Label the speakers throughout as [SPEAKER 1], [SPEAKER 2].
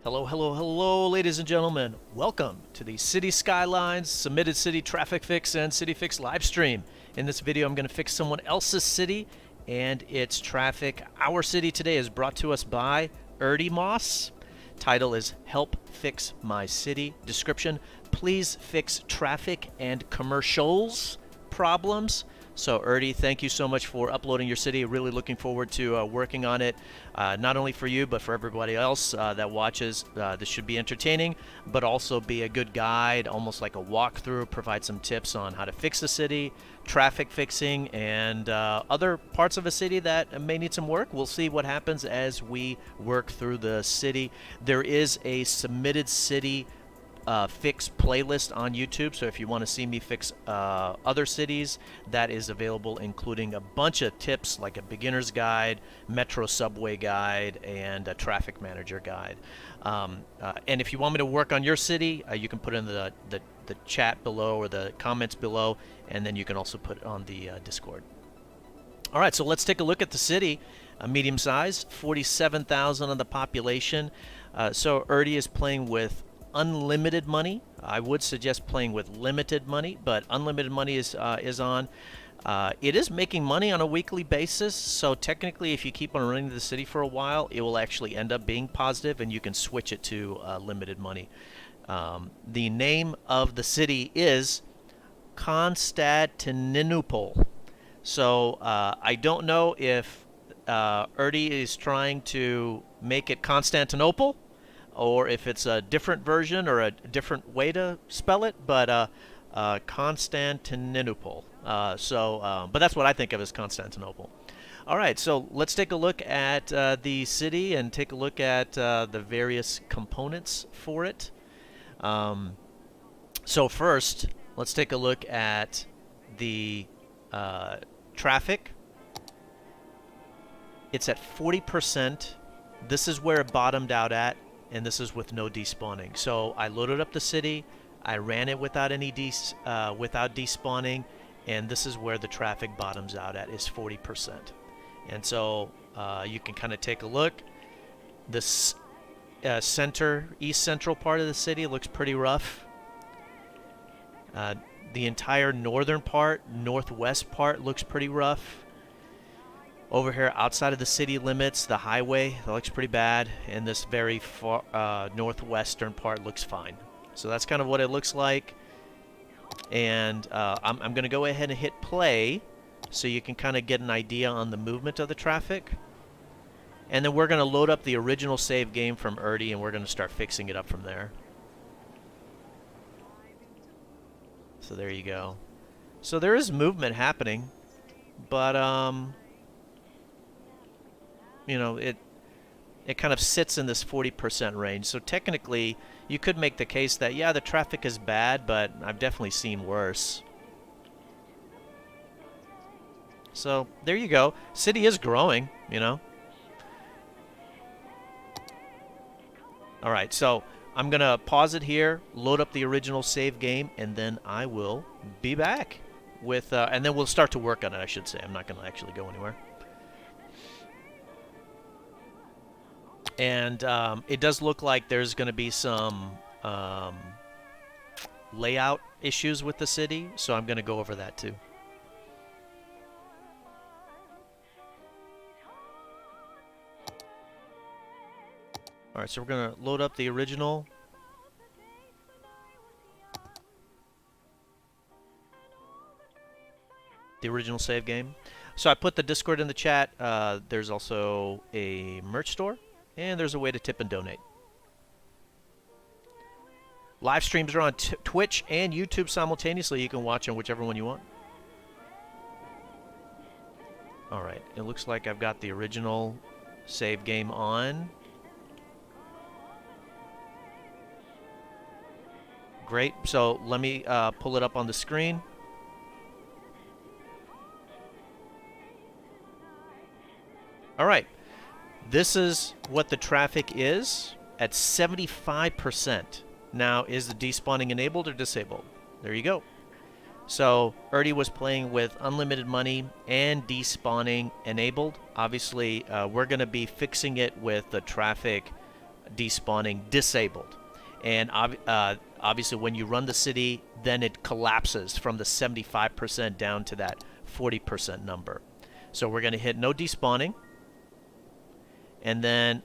[SPEAKER 1] Hello, hello, hello, ladies and gentlemen. Welcome to the Cities Skylines Submitted City Traffic Fix and City Fix live stream. In this video, I'm going to fix someone else's city and its traffic. Our city today is brought to us by Moss. Title is Help Fix My City. Description: please fix traffic and commercials problems. So thank you so much for uploading your city. Really looking forward to working on it, not only for you, but for everybody else that watches. This should be entertaining, but also be a good guide, almost like a walkthrough, provide some tips on how to fix the city, traffic fixing, and other parts of a city that may need some work. We'll see what happens as we work through the city. There is a submitted city fix playlist on YouTube, so if you want to see me fix other cities, that is available, including a bunch of tips like a beginner's guide, metro subway guide, and a traffic manager guide. And if you want me to work on your city, you can put in the chat below or the comments below, and then you can also put it on the Discord. All right, so let's take a look at the city. Medium size, 47,000 on the population. So Erdy is playing with unlimited money. I would suggest playing with limited money, but unlimited money is on. It is making money on a weekly basis, so technically if you keep on running the city for a while, it will actually end up being positive, and you can switch it to limited money. The name of the city is Constantinople. So I don't know if Erdy is trying to make it Constantinople, or if it's a different version or a different way to spell it, but Constantinople. But that's what I think of as Constantinople. All right, so let's take a look at the city and take a look at the various components for it. So first, let's take a look at the traffic. It's at 40%. This is where it bottomed out at, and this is with no despawning. So I loaded up the city, I ran it without any without despawning, and this is where the traffic bottoms out at, is 40%. And so you can kind of take a look. This east central part of the city looks pretty rough. The entire northern part, northwest part looks pretty rough. Over here, outside of the city limits, the highway, that looks pretty bad, and this very far northwestern part looks fine. So that's kind of what it looks like. And I'm going to go ahead and hit play so you can kind of get an idea on the movement of the traffic. And then we're going to load up the original save game from Erdy, and we're going to start fixing it up from there. So there you go. So there is movement happening, but you know, it kind of sits in this 40% range. So technically, you could make the case that, yeah, the traffic is bad, but I've definitely seen worse. So there you go. City is growing, you know. All right, so I'm going to pause it here, load up the original save game, and then I will be back with, and then we'll start to work on it, I should say. I'm not going to actually go anywhere. And it does look like there's going to be some layout issues with the city, so I'm going to go over that too. All right, so we're going to load up the original. The original save game. So I put the Discord in the chat. There's also a merch store. And there's a way to tip and donate. Live streams are on Twitch and YouTube simultaneously. You can watch on whichever one you want. All right, it looks like I've got the original save game on. Great, so let me pull it up on the screen. All right. This is what the traffic is at 75%. Now, is the despawning enabled or disabled? There you go. So Erdy was playing with unlimited money and despawning enabled. Obviously, we're going to be fixing it with the traffic despawning disabled. And obviously when you run the city, then it collapses from the 75% down to that 40% number. So we're going to hit no despawning. And then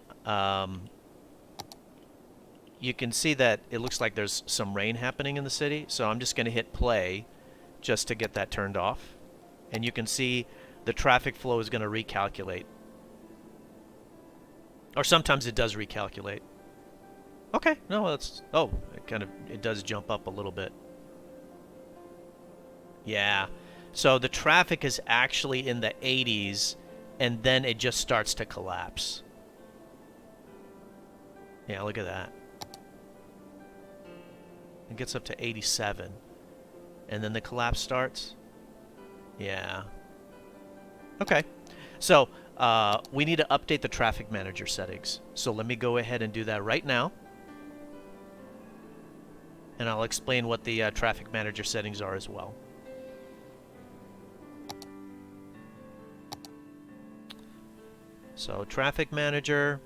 [SPEAKER 1] you can see that it looks like there's some rain happening in the city. So I'm just going to hit play just to get that turned off. And you can see the traffic flow is going to recalculate. Or sometimes it does recalculate. Okay, no, that's... Oh, it does jump up a little bit. Yeah. So the traffic is actually in the 80s, and then it just starts to collapse. Yeah, look at that. It gets up to 87. And then the collapse starts. Yeah. Okay. So, we need to update the traffic manager settings. So let me go ahead and do that right now. And I'll explain what the traffic manager settings are as well. So, traffic manager.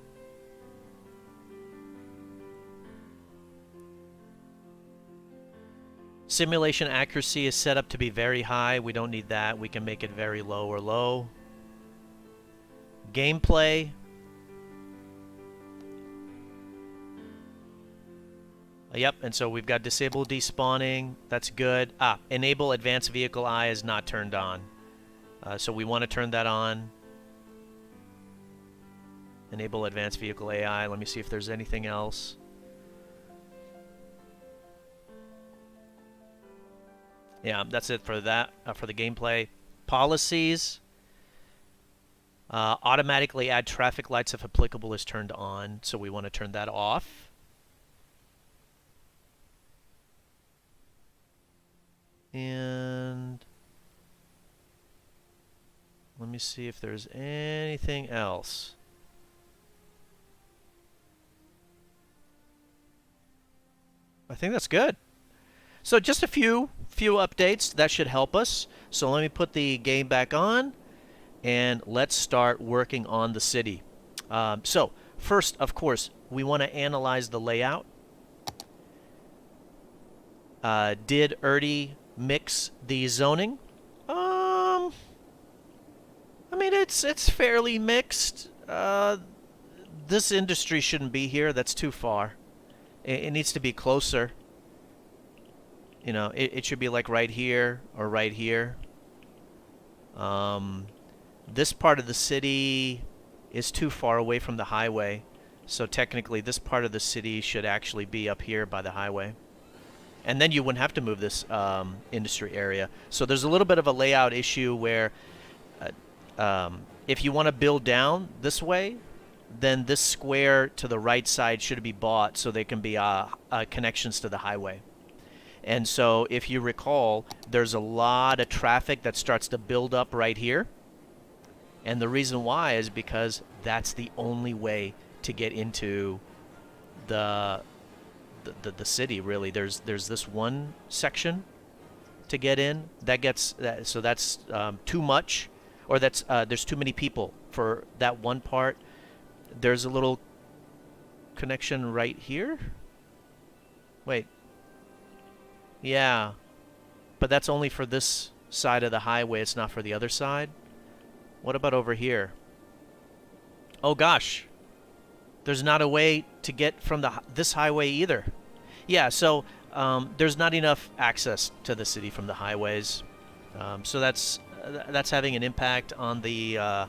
[SPEAKER 1] Simulation accuracy is set up to be very high. We don't need that. We can make it very low or low. Gameplay. Yep, and so we've got disable despawning. That's good. Enable advanced vehicle eye is not turned on. So we want to turn that on. Enable advanced vehicle AI. Let me see if there's anything else. Yeah, that's it for that, for the gameplay. Policies. Automatically add traffic lights if applicable is turned on, so we want to turn that off. And let me see if there's anything else. I think that's good. So just a few updates that should help us. So let me put the game back on and let's start working on the city. So first, of course, we want to analyze the layout. Did Erty mix the zoning? I mean, it's fairly mixed. This industry shouldn't be here. That's too far. It needs to be closer. You know, it should be like right here or right here. This part of the city is too far away from the highway. So technically, this part of the city should actually be up here by the highway. And then you wouldn't have to move this industry area. So there's a little bit of a layout issue where if you want to build down this way, then this square to the right side should be bought so there can be connections to the highway. And so if you recall, there's a lot of traffic that starts to build up right here. And the reason why is because that's the only way to get into the city, really. There's this one section to get in that gets so that's too much, or that's there's too many people for that one part. There's a little connection right here. Wait. Yeah. But that's only for this side of the highway. It's not for the other side. What about over here? Oh gosh. There's not a way to get from this highway either. Yeah, so there's not enough access to the city from the highways. So that's having an impact on the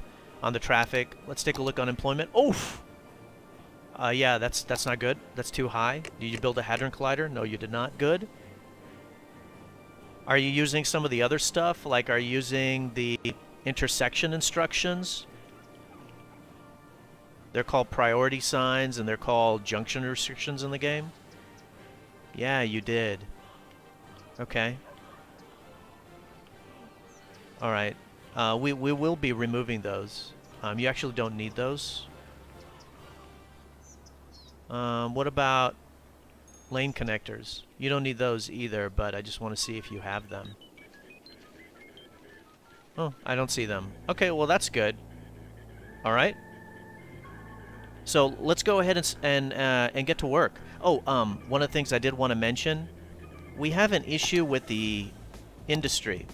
[SPEAKER 1] traffic. Let's take a look on employment. Oof. Yeah, that's not good. That's too high. Did you build a hadron collider? No, you did not. Good. Are you using some of the other stuff? Like, are you using the intersection instructions? They're called priority signs, and they're called junction restrictions in the game. Yeah, you did. Okay. All right. We will be removing those. You actually don't need those. What about lane connectors? You don't need those either, but I just want to see if you have them. Oh, I don't see them. Okay, well that's good. All right. So let's go ahead and get to work. Oh, one of the things I did want to mention, we have an issue with the industry.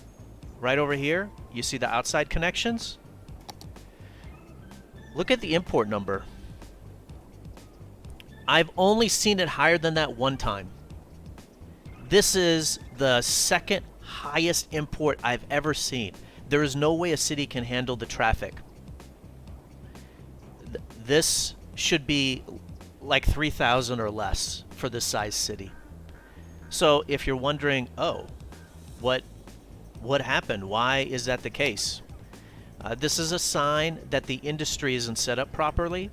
[SPEAKER 1] Right over here, you see the outside connections? Look at the import number. I've only seen it higher than that one time. This is the second highest import I've ever seen. There is no way a city can handle the traffic. This should be like 3,000 or less for this size city. So if you're wondering, oh, what happened? Why is that the case? This is a sign that the industry isn't set up properly,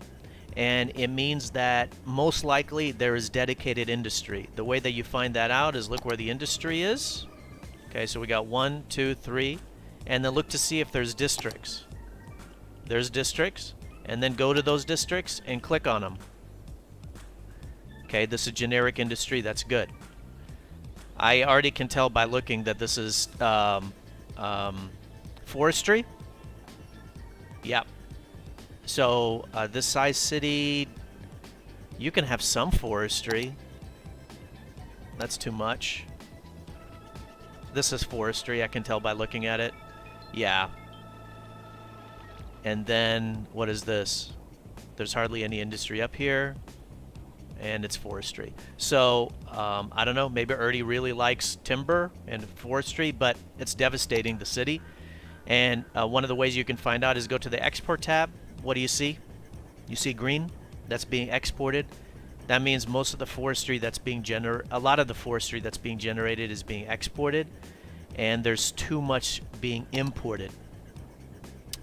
[SPEAKER 1] and it means that most likely there is dedicated industry. The way that you find that out is look where the industry is. Okay, so we got 1, 2, 3, and then look to see if there's districts. There's districts, and then go to those districts and click on them. Okay, this is generic industry, that's good. I already can tell by looking that this is forestry. Yep. So this size city, you can have some forestry. That's too much. This is forestry, I can tell by looking at it. Yeah. And then, what is this? There's hardly any industry up here. And it's forestry. So, I don't know, maybe Ernie really likes timber and forestry, but it's devastating the city. And one of the ways you can find out is go to the export tab. What do you see? You see green? That's being exported. That means most of the forestry that's being a lot of the forestry that's being generated is being exported, and there's too much being imported.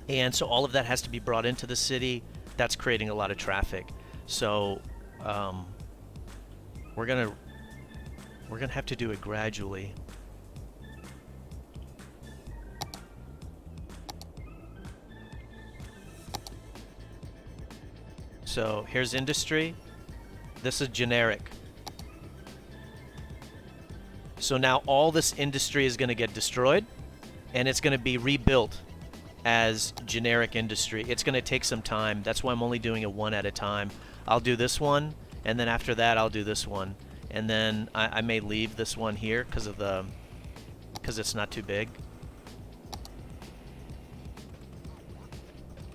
[SPEAKER 1] And so all of that has to be brought into the city. That's creating a lot of traffic. So we're gonna have to do it gradually. So here's industry. This is generic. So now all this industry is going to get destroyed, and it's going to be rebuilt as generic industry. It's going to take some time. That's why I'm only doing it one at a time. I'll do this one, and then after that I'll do this one, and then I may leave this one here because it's not too big.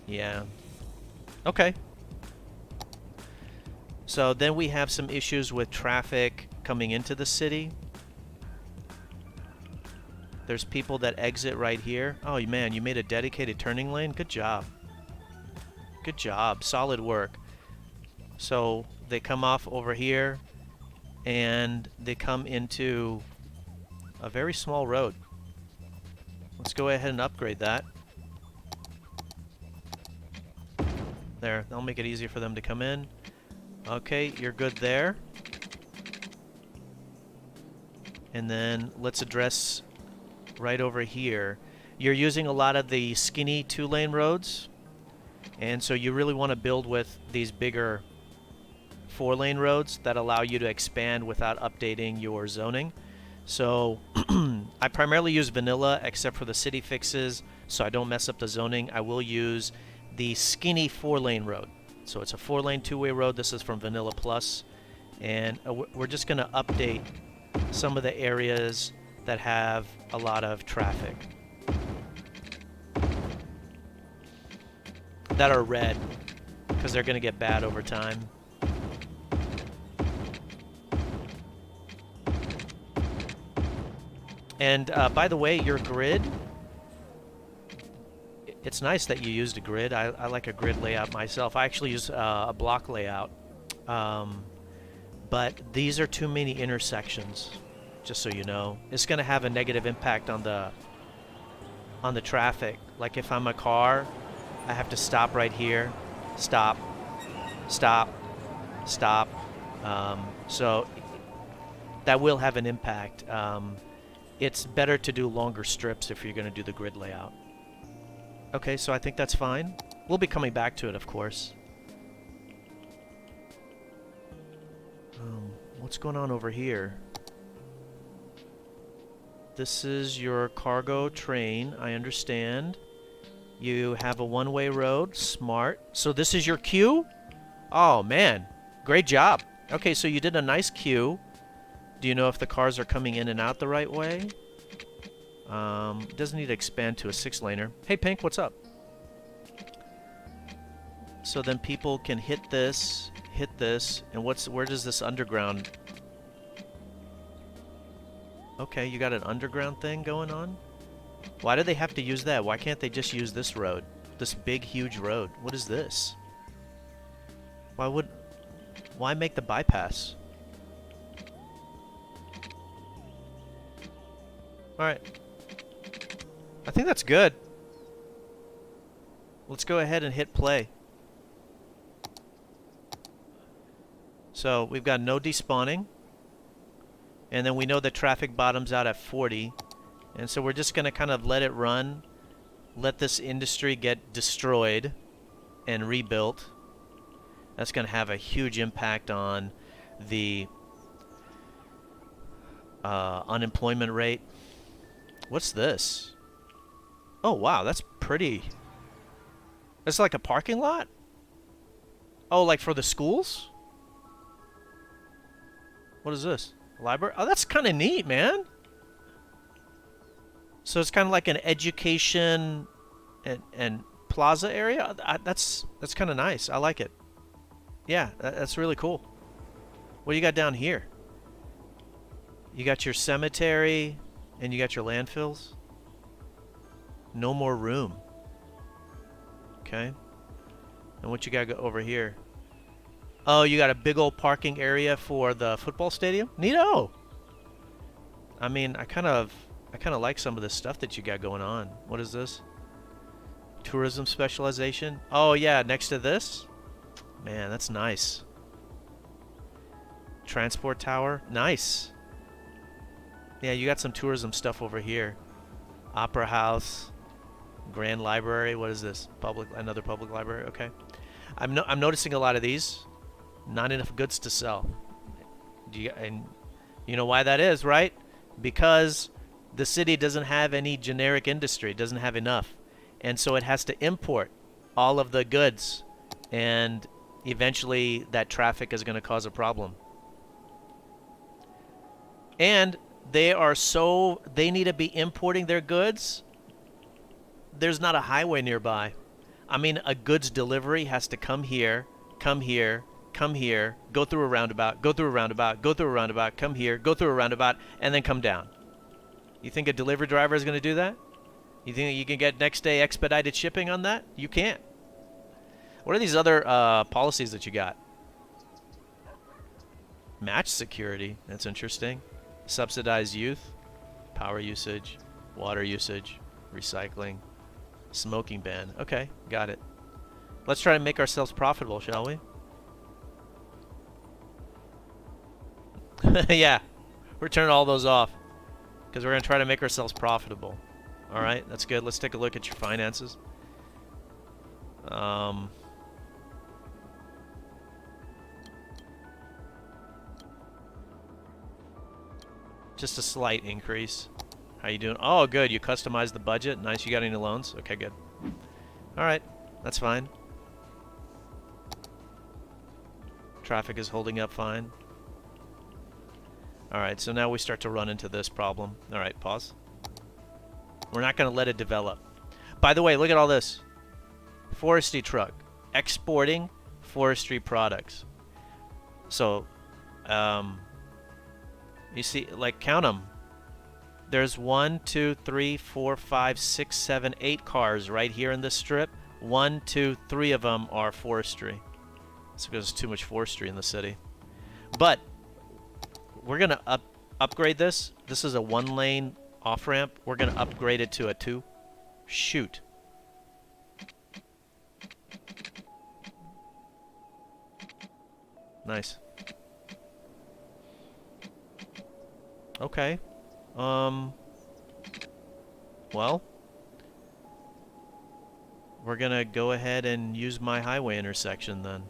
[SPEAKER 1] Yeah. Okay. So then we have some issues with traffic coming into the city. There's people that exit right here. Oh man, you made a dedicated turning lane. Good job. Good job. Solid work. So they come off over here and they come into a very small road. Let's go ahead and upgrade that. There, that'll make it easier for them to come in. Okay, you're good there. And then let's address right over here. You're using a lot of the skinny 2-lane roads, and so you really want to build with these bigger 4-lane roads that allow you to expand without updating your zoning. So I primarily use vanilla except for the city fixes, so I don't mess up the zoning. I will use the skinny 4-lane road. So it's a 4-lane 2-way road. This is from Vanilla Plus, and we're just going to update some of the areas that have a lot of traffic that are red, because they're going to get bad over time. And by the way, your grid, it's nice that you used a grid. I like a grid layout myself. I actually use a block layout. But these are too many intersections, just so you know. It's going to have a negative impact on the traffic. Like if I'm a car, I have to stop right here. Stop. Stop. Stop. So that will have an impact. It's better to do longer strips if you're going to do the grid layout. Okay, so I think that's fine. We'll be coming back to it, of course. What's going on over here? This is your cargo train, I understand. You have a one-way road, smart. So this is your queue? Oh, man. Great job. Okay, so you did a nice queue. Do you know if the cars are coming in and out the right way? It doesn't need to expand to a 6-laner. Hey, Pink, what's up? So then people can hit this, and where does this underground... Okay, you got an underground thing going on? Why do they have to use that? Why can't they just use this road? This big, huge road. What is this? Why make the bypass? Alright. I think that's good. Let's go ahead and hit play. So we've got no despawning. And then we know that traffic bottoms out at 40. And so we're just going to kind of let it run. Let this industry get destroyed and rebuilt. That's going to have a huge impact on the unemployment rate. What's this? Oh, wow, that's pretty. It's like a parking lot? Oh, like for the schools? What is this? Library? Oh, that's kind of neat, man. So it's kind of like an education and plaza area. That's kind of nice. I like it. Yeah, that's really cool. What do you got down here? You got your cemetery and you got your landfills. No more room. Okay. And what you got over here? Oh, you got a big old parking area for the football stadium? Neato. I mean, I kind of like some of this stuff that you got going on. What is this? Tourism specialization? Oh, yeah, next to this? Man, that's nice. Transport tower? Nice. Yeah, you got some tourism stuff over here. Opera house. Grand library. What is this? Another public library. Okay. I'm noticing a lot of these. Not enough goods to sell. And you know why that is, right? Because the city doesn't have any generic industry. It doesn't have enough. And so it has to import all of the goods. And eventually that traffic is going to cause a problem. And they need to be importing their goods. There's not a highway nearby. I mean, a goods delivery has to come here, come here, come here, go through a roundabout, go through a roundabout, go through a roundabout, come here, go through a roundabout, and then come down. You think a delivery driver is going to do that? You think that you can get next day expedited shipping on that? You can't. What are these other policies that you got? Match security. That's interesting. Subsidized youth, power usage, water usage, recycling, smoking ban. Okay, got it. Let's try to make ourselves profitable, shall we? Yeah, we're turning all those off because we're going to try to make ourselves profitable. All right, that's good. Let's take a look at your finances. Just a slight increase. How you doing? Oh, good. You customized the budget. Nice. You got any loans? Okay, good. All right, that's fine. Traffic is holding up fine. All right, so now we start to run into this problem. All right, pause. We're not going to let it develop. By the way, look at all this. Forestry truck. Exporting forestry products. So, you see, like, count them. There's 1, 2, 3, 4, 5, 6, 7, 8 cars right here in this strip. 1, 2, 3 of them are forestry. It's because there's too much forestry in the city. But we're going to upgrade this. This is a 1-lane off-ramp. We're going to upgrade it to a 2. Shoot. Nice. Okay. Well, we're going to go ahead and use my highway intersection then.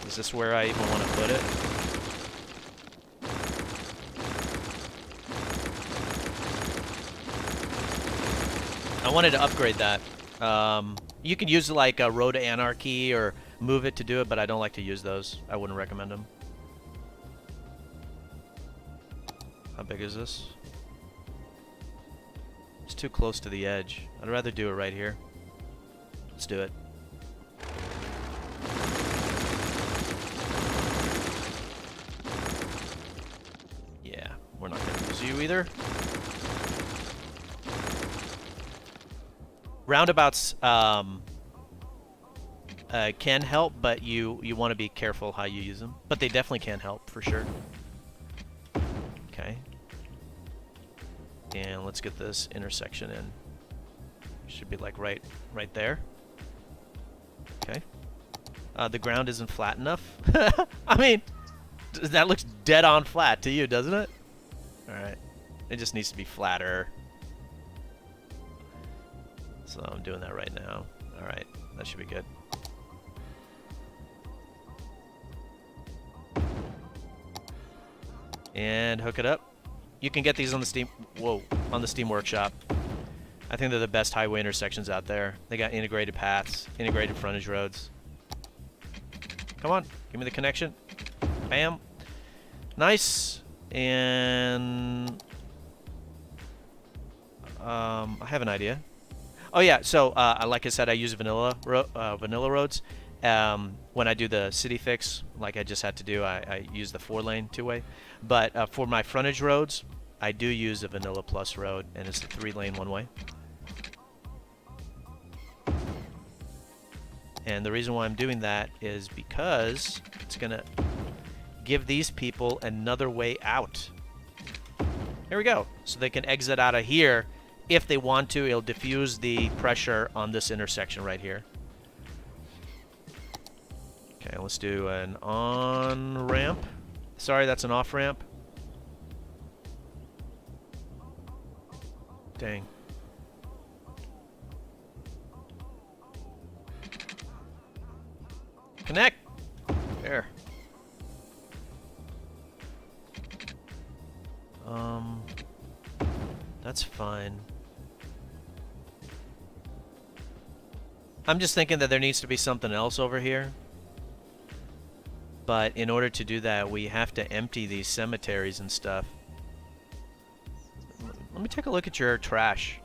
[SPEAKER 1] Is this where I even want to put it? I wanted to upgrade that. You can use like a Road to Anarchy or Move It to do it, but I don't like to use those. I wouldn't recommend them. How big is this? It's too close to the edge. I'd rather do it right here. Let's do it. Yeah, we're not going to use you either. Roundabouts can help, but you want to be careful how you use them. But they definitely can help, for sure. Okay. And let's get this intersection in. Should be like right there. Okay. The ground isn't flat enough. I mean, that looks dead on flat to you, doesn't it? Alright. It just needs to be flatter. So I'm doing that right now. Alright, that should be good. And hook it up. You can get these on the Steam on the Steam Workshop. I think they're the best highway intersections out there. They got integrated paths, integrated frontage roads. Come on, give me the connection. Bam. Nice. And I have an idea. Oh yeah, so like I said, I use vanilla roads. When I do the city fix, like I just had to do, I use the 4-lane 2-way. But for my frontage roads, I do use a vanilla plus road, and it's the 3-lane 1-way. And the reason why I'm doing that is because it's gonna give these people another way out. Here we go. So they can exit out of here. If they want to, it'll diffuse the pressure on this intersection right here. Okay, let's do an on-ramp. Sorry, that's an off-ramp. Dang. Connect! There. That's fine. I'm just thinking that there needs to be something else over here. But in order to do that, we have to empty these cemeteries and stuff. Let me take a look at your trash.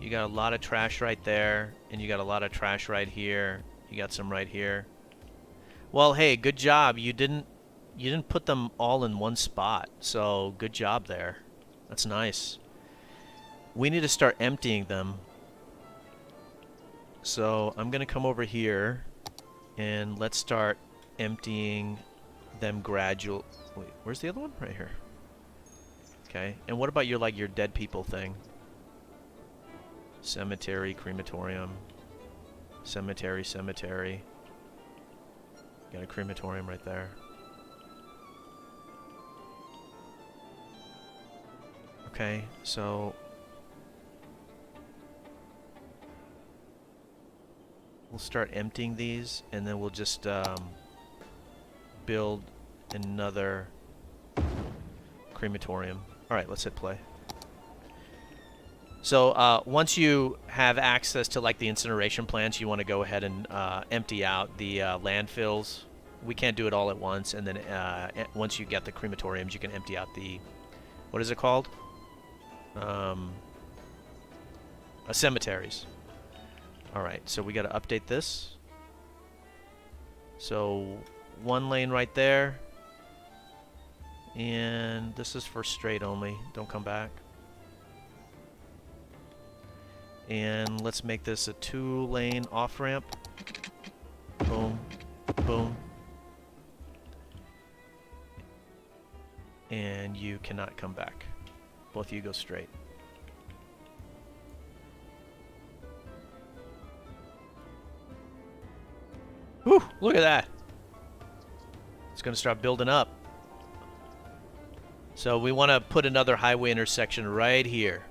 [SPEAKER 1] You got a lot of trash right there, and you got a lot of trash right here. You got some right here. Well, hey, good job. You didn't put them all in one spot, so good job there. That's nice. We need to start emptying them. So I'm gonna come over here and let's start emptying them gradual. Wait, where's the other one? Right here. Okay. And what about your dead people thing? Cemetery, crematorium. Cemetery, cemetery. Got a crematorium right there. Okay, so we'll start emptying these, and then we'll just build another crematorium. Alright, let's hit play. So once you have access to like the incineration plants, you want to go ahead and empty out the landfills. We can't do it all at once, and then once you get the crematoriums, you can empty out the, what is it called? Cemeteries. Alright, so we got to update this. So 1 lane right there. And this is for straight only. Don't come back. And let's make this a 2-lane off-ramp. Boom. Boom. And you cannot come back. Both of you go straight. Whew, look at that. It's going to start building up. So we want to put another highway intersection right here.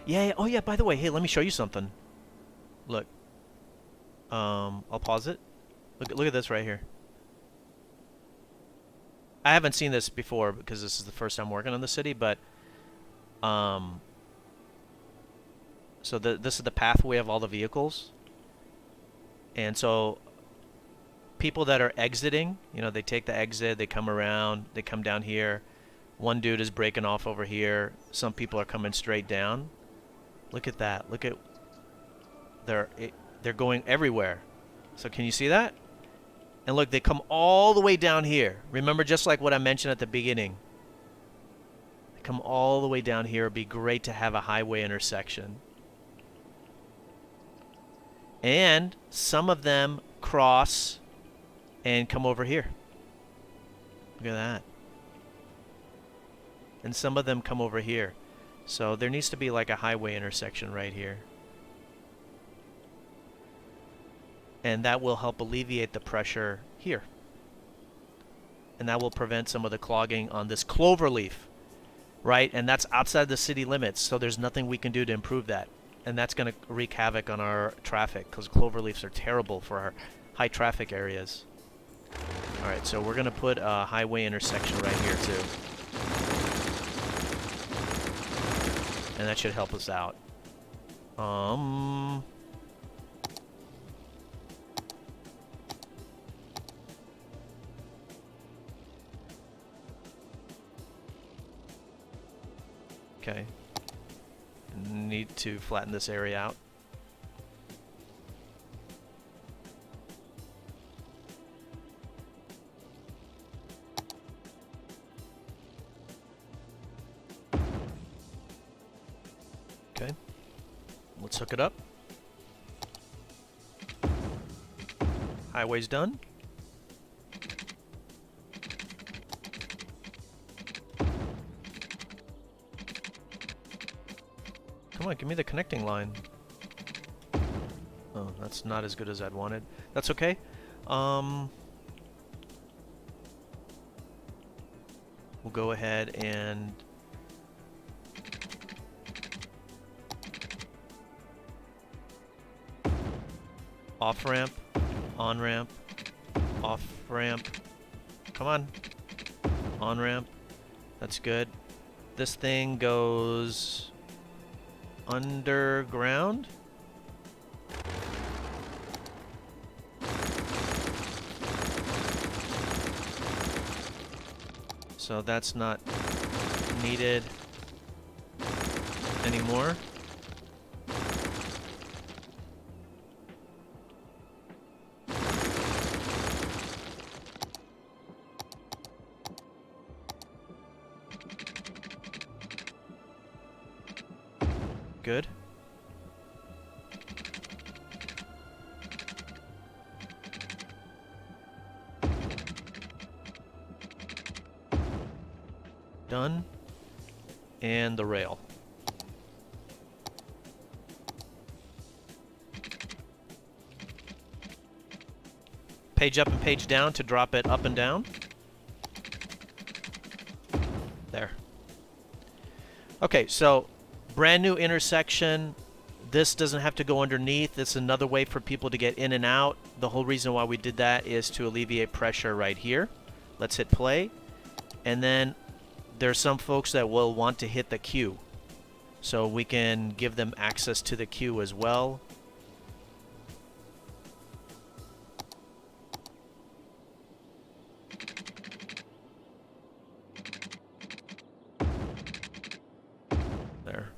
[SPEAKER 1] Yeah, oh yeah, by the way, hey, let me show you something. Look. I'll pause it. Look at this right here. I haven't seen this before because this is the first time working on the city, but So this is the pathway of all the vehicles. And so people that are exiting, you know, they take the exit, they come around, they come down here. One dude is breaking off over here. Some people are coming straight down. Look at that. Look at they're going everywhere. So can you see that? And look, they come all the way down here. Remember, just like what I mentioned at the beginning. They come all the way down here. It'd be great to have a highway intersection. And some of them cross and come over here. Look at that. And some of them come over here. So there needs to be like a highway intersection right here. And that will help alleviate the pressure here. And that will prevent some of the clogging on this cloverleaf, right? And that's outside the city limits, so there's nothing we can do to improve that. And that's going to wreak havoc on our traffic, because cloverleafs are terrible for our high traffic areas. All right, so we're going to put a highway intersection right here too. And that should help us out. Okay. Need to flatten this area out. Okay. Let's hook it up. Highway's done. Come on, give me the connecting line. Oh, that's not as good as I'd wanted. That's okay. We'll go ahead and off-ramp, on-ramp, off-ramp. Come on. On-ramp. That's good. This thing goes underground. So that's not needed anymore. Good. Done. And the rail. Page up and page down to drop it up and down. There. Okay, so brand new intersection. This doesn't have to go underneath. It's another way for people to get in and out. The whole reason why we did that is to alleviate pressure right here. Let's hit play. And then there's some folks that will want to hit the queue. So we can give them access to the queue as well. There.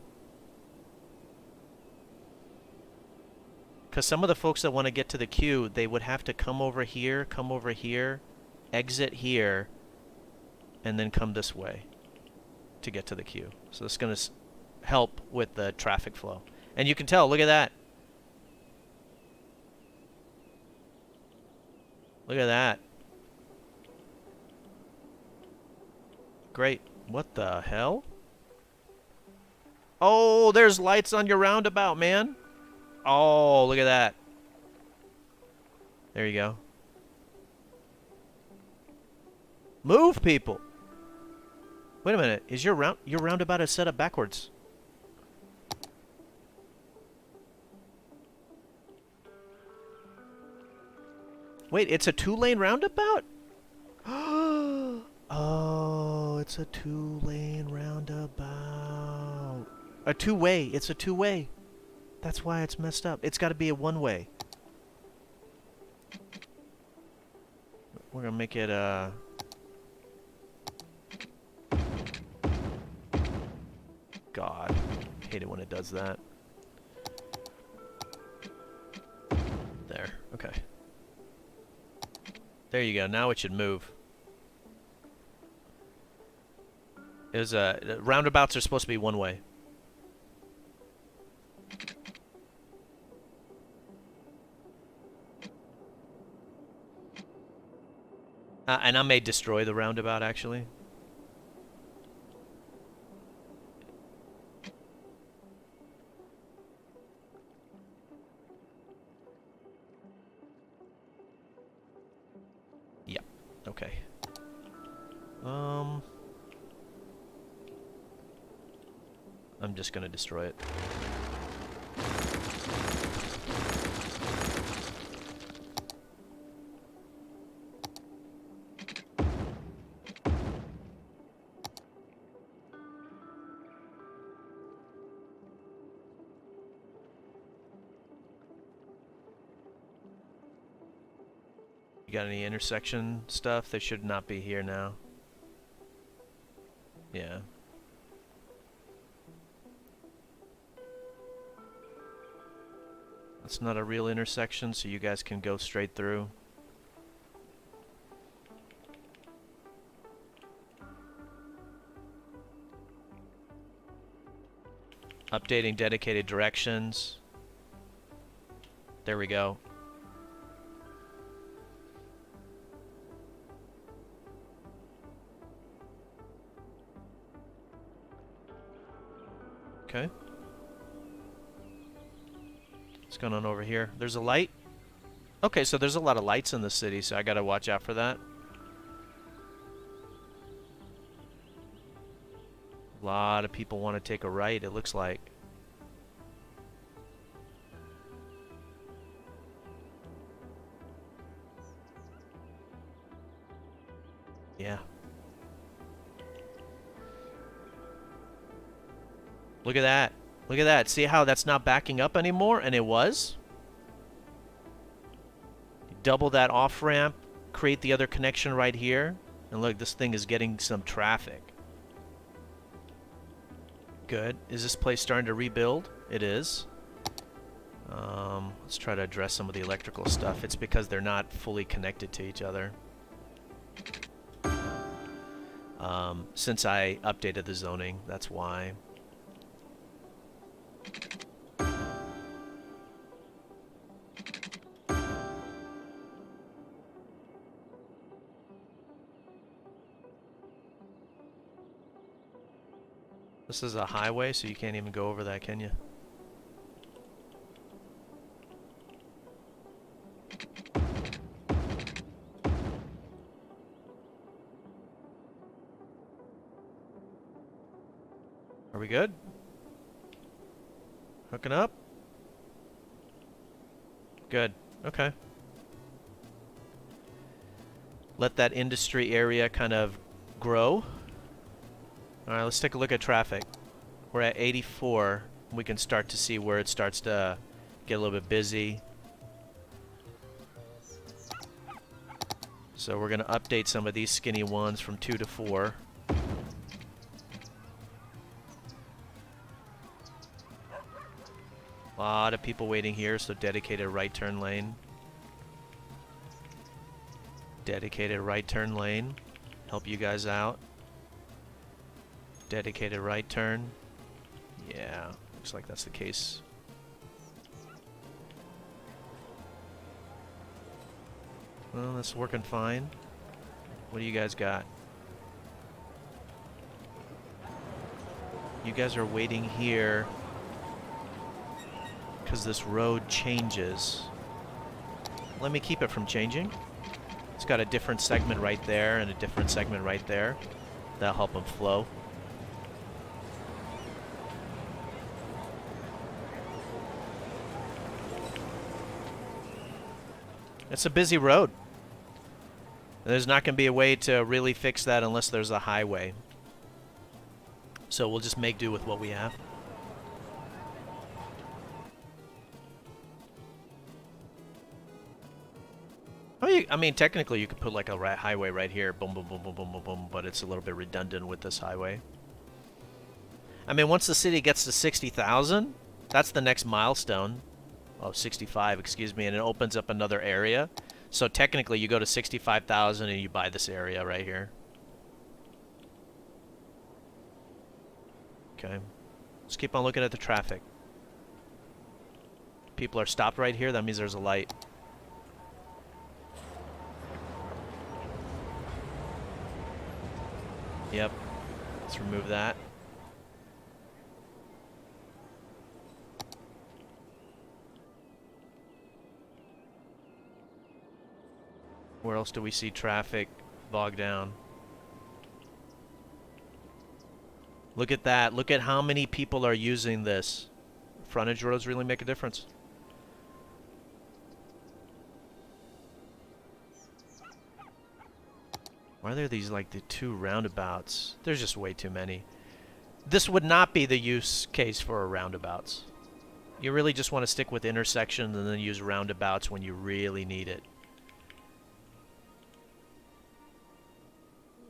[SPEAKER 1] Because some of the folks that want to get to the queue, they would have to come over here, exit here, and then come this way to get to the queue. So it's going to help with the traffic flow. And you can tell, look at that. Look at that. Great. What the hell? Oh, there's lights on your roundabout, man. Oh, look at that. There you go. Move, people. Wait a minute. Is your roundabout is set up backwards? Wait, it's a 2-lane roundabout? Oh, it's a 2-lane roundabout. A two-way. It's a two-way. That's why it's messed up. It's got to be a one-way. We're going to make it God. Hate it when it does that. There. Okay. There you go. Now it should move. Roundabouts are supposed to be one way. And I may destroy the roundabout, actually. Yep. Okay. I'm just gonna destroy it. You got any intersection stuff? They should not be here now. Yeah. That's not a real intersection, so you guys can go straight through. Updating dedicated directions. There we go. Okay. What's going on over here? There's a light? Okay, so there's a lot of lights in the city, so I gotta watch out for that. A lot of people want to take a right, it looks like. Yeah. Look at that. Look at that. See how that's not backing up anymore? And it was? Double that off-ramp, create the other connection right here. And look, this thing is getting some traffic. Good. Is this place starting to rebuild? It is. Let's try to address some of the electrical stuff. It's because they're not fully connected to each other. Since I updated the zoning, that's why. This is a highway, so you can't even go over that, can you? Are we good? Hooking up? Good. Okay. Let that industry area kind of grow. Alright, let's take a look at traffic. We're at 84. We can start to see where it starts to get a little bit busy. So we're going to update some of these skinny ones from 2 to 4. A lot of people waiting here, so dedicated right turn lane. Dedicated right turn lane. Help you guys out. Dedicated right turn. Yeah, looks like that's the case. Well, that's working fine. What do you guys got? You guys are waiting here because this road changes. Let me keep it from changing. It's got a different segment right there and a different segment right there. That'll help them flow. It's a busy road. There's not going to be a way to really fix that unless there's a highway. So we'll just make do with what we have. I mean, technically you could put like a highway right here. Boom, boom, boom, boom, boom, boom, boom. But it's a little bit redundant with this highway. I mean, once the city gets to 60,000, that's the next milestone. Oh, 65, excuse me. And it opens up another area. So technically you go to 65,000 and you buy this area right here. Okay. Let's keep on looking at the traffic. People are stopped right here. That means there's a light. Yep. Let's remove that. Where else do we see traffic bogged down? Look at that. Look at how many people are using this. Frontage roads really make a difference. Why are there these, like, the two roundabouts? There's just way too many. This would not be the use case for roundabouts. You really just want to stick with intersections and then use roundabouts when you really need it.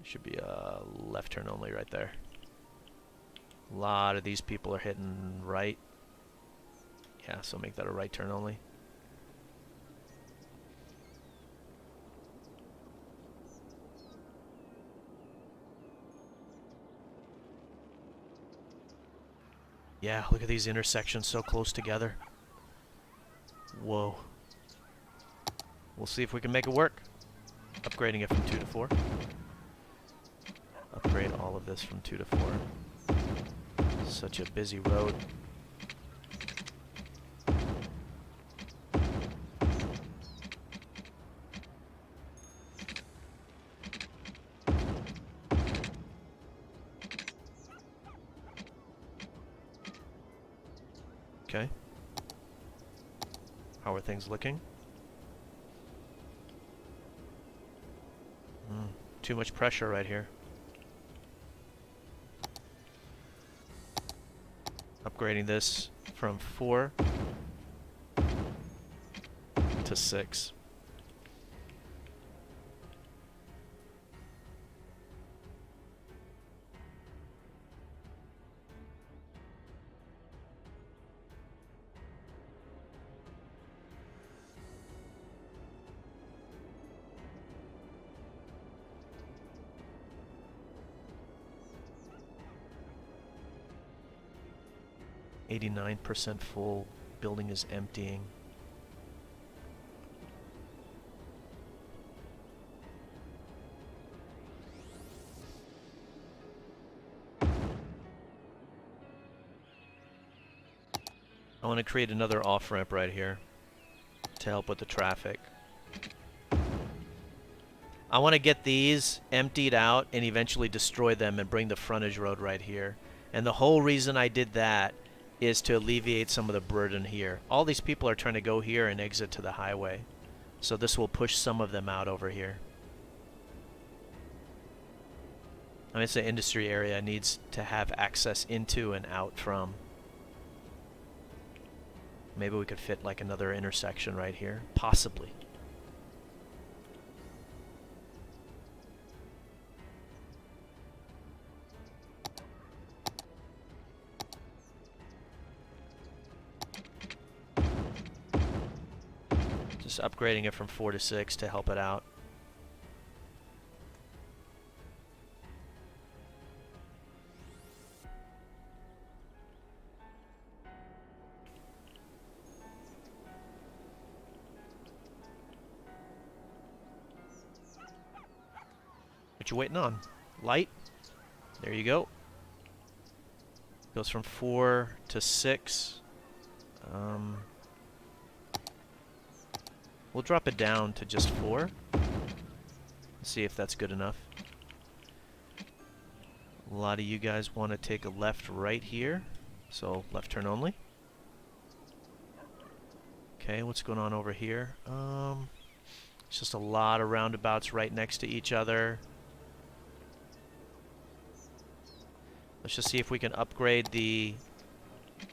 [SPEAKER 1] Should be a left turn only right there. A lot of these people are hitting right. Yeah, so make that a right turn only. Yeah, look at these intersections so close together. Whoa. We'll see if we can make it work. Upgrading it from 2 to 4. Upgrade all of this from 2 to 4. Such a busy road. Okay. How are things looking? Too much pressure right here. Upgrading this from 4 to 6. %, full. Building is emptying. I want to create another off-ramp right here to help with the traffic. I want to get these emptied out and eventually destroy them and bring the frontage road right here. And the whole reason I did that is to alleviate some of the burden here. All these people are trying to go here and exit to the highway. So this will push some of them out over here. I mean, it's an industry area. Needs to have access into and out from. Maybe we could fit like another intersection right here. Possibly. Just upgrading it from 4 to 6 to help it out. What you waiting on? Light? There you go. Goes from 4 to 6. We'll drop it down to just 4. See if that's good enough. A lot of you guys want to take a left right here. So left turn only. Okay, what's going on over here? It's just a lot of roundabouts right next to each other. Let's just see if we can upgrade the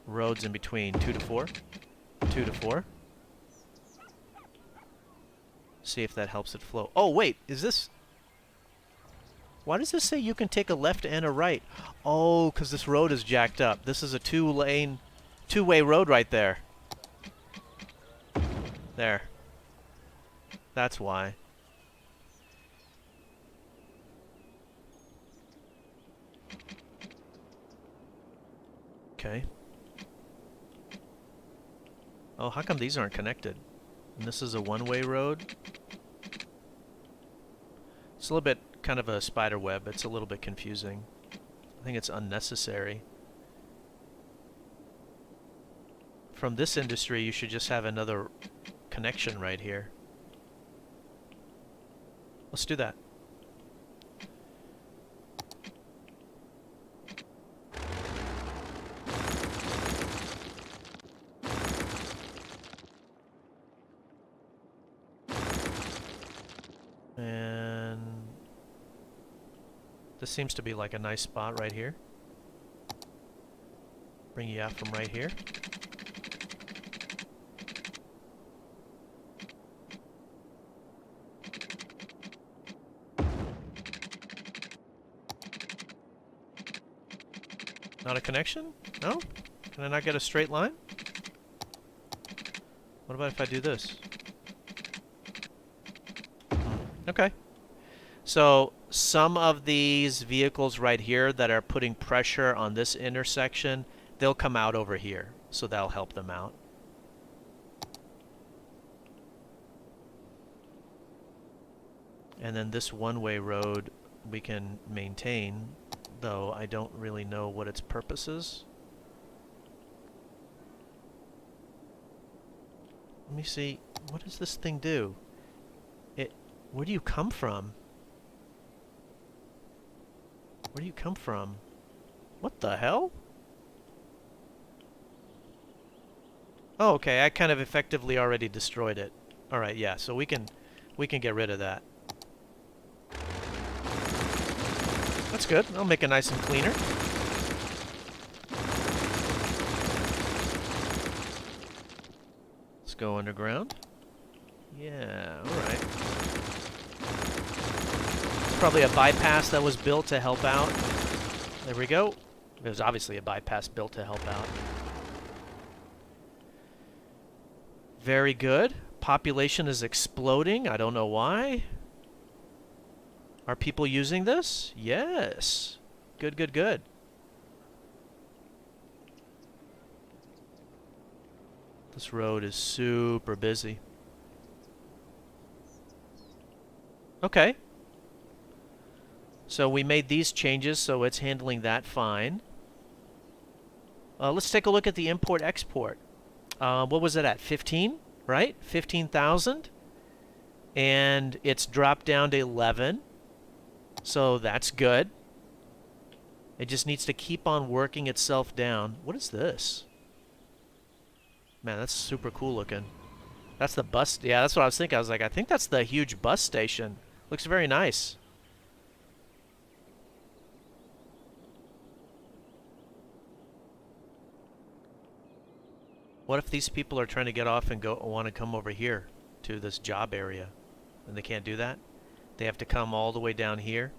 [SPEAKER 1] roads in between. 2 to 4. 2 to 4. See if that helps it flow. Oh, wait, is this... Why does this say you can take a left and a right? Oh, because this road is jacked up. This is a two-way road right there. There. That's why. Okay. Oh, how come these aren't connected? And this is a one-way road? It's a little bit kind of a spider web. It's a little bit confusing. I think it's unnecessary. From this industry, you should just have another connection right here. Let's do that. And this seems to be like a nice spot right here. Bring you out from right here. Not a connection? No? Can I not get a straight line? What about if I do this? Okay. So some of these vehicles right here that are putting pressure on this intersection, they'll come out over here. So that'll help them out. And then this one-way road we can maintain, though I don't really know what its purpose is. Let me see. What does this thing do? Where do you come from? Where do you come from? What the hell? Oh, okay. I kind of effectively already destroyed it. All right, yeah. So we can get rid of that. That's good. I'll make it nice and cleaner. Let's go underground. Yeah, all right. Probably a bypass that was built to help out. There we go. There's obviously a bypass built to help out. Very good. Population is exploding. I don't know why. Are people using this? Yes. Good, good, good. This road is super busy. Okay. So we made these changes, so it's handling that fine. Let's take a look at the import-export. What was it at? 15, right? 15,000. And it's dropped down to 11. So that's good. It just needs to keep on working itself down. What is this? Man, that's super cool looking. That's the bus. Yeah, that's what I was thinking. I was like, I think that's the huge bus station. Looks very nice. What if these people are trying to get off and want to come over here to this job area and they can't do that? They have to come all the way down here.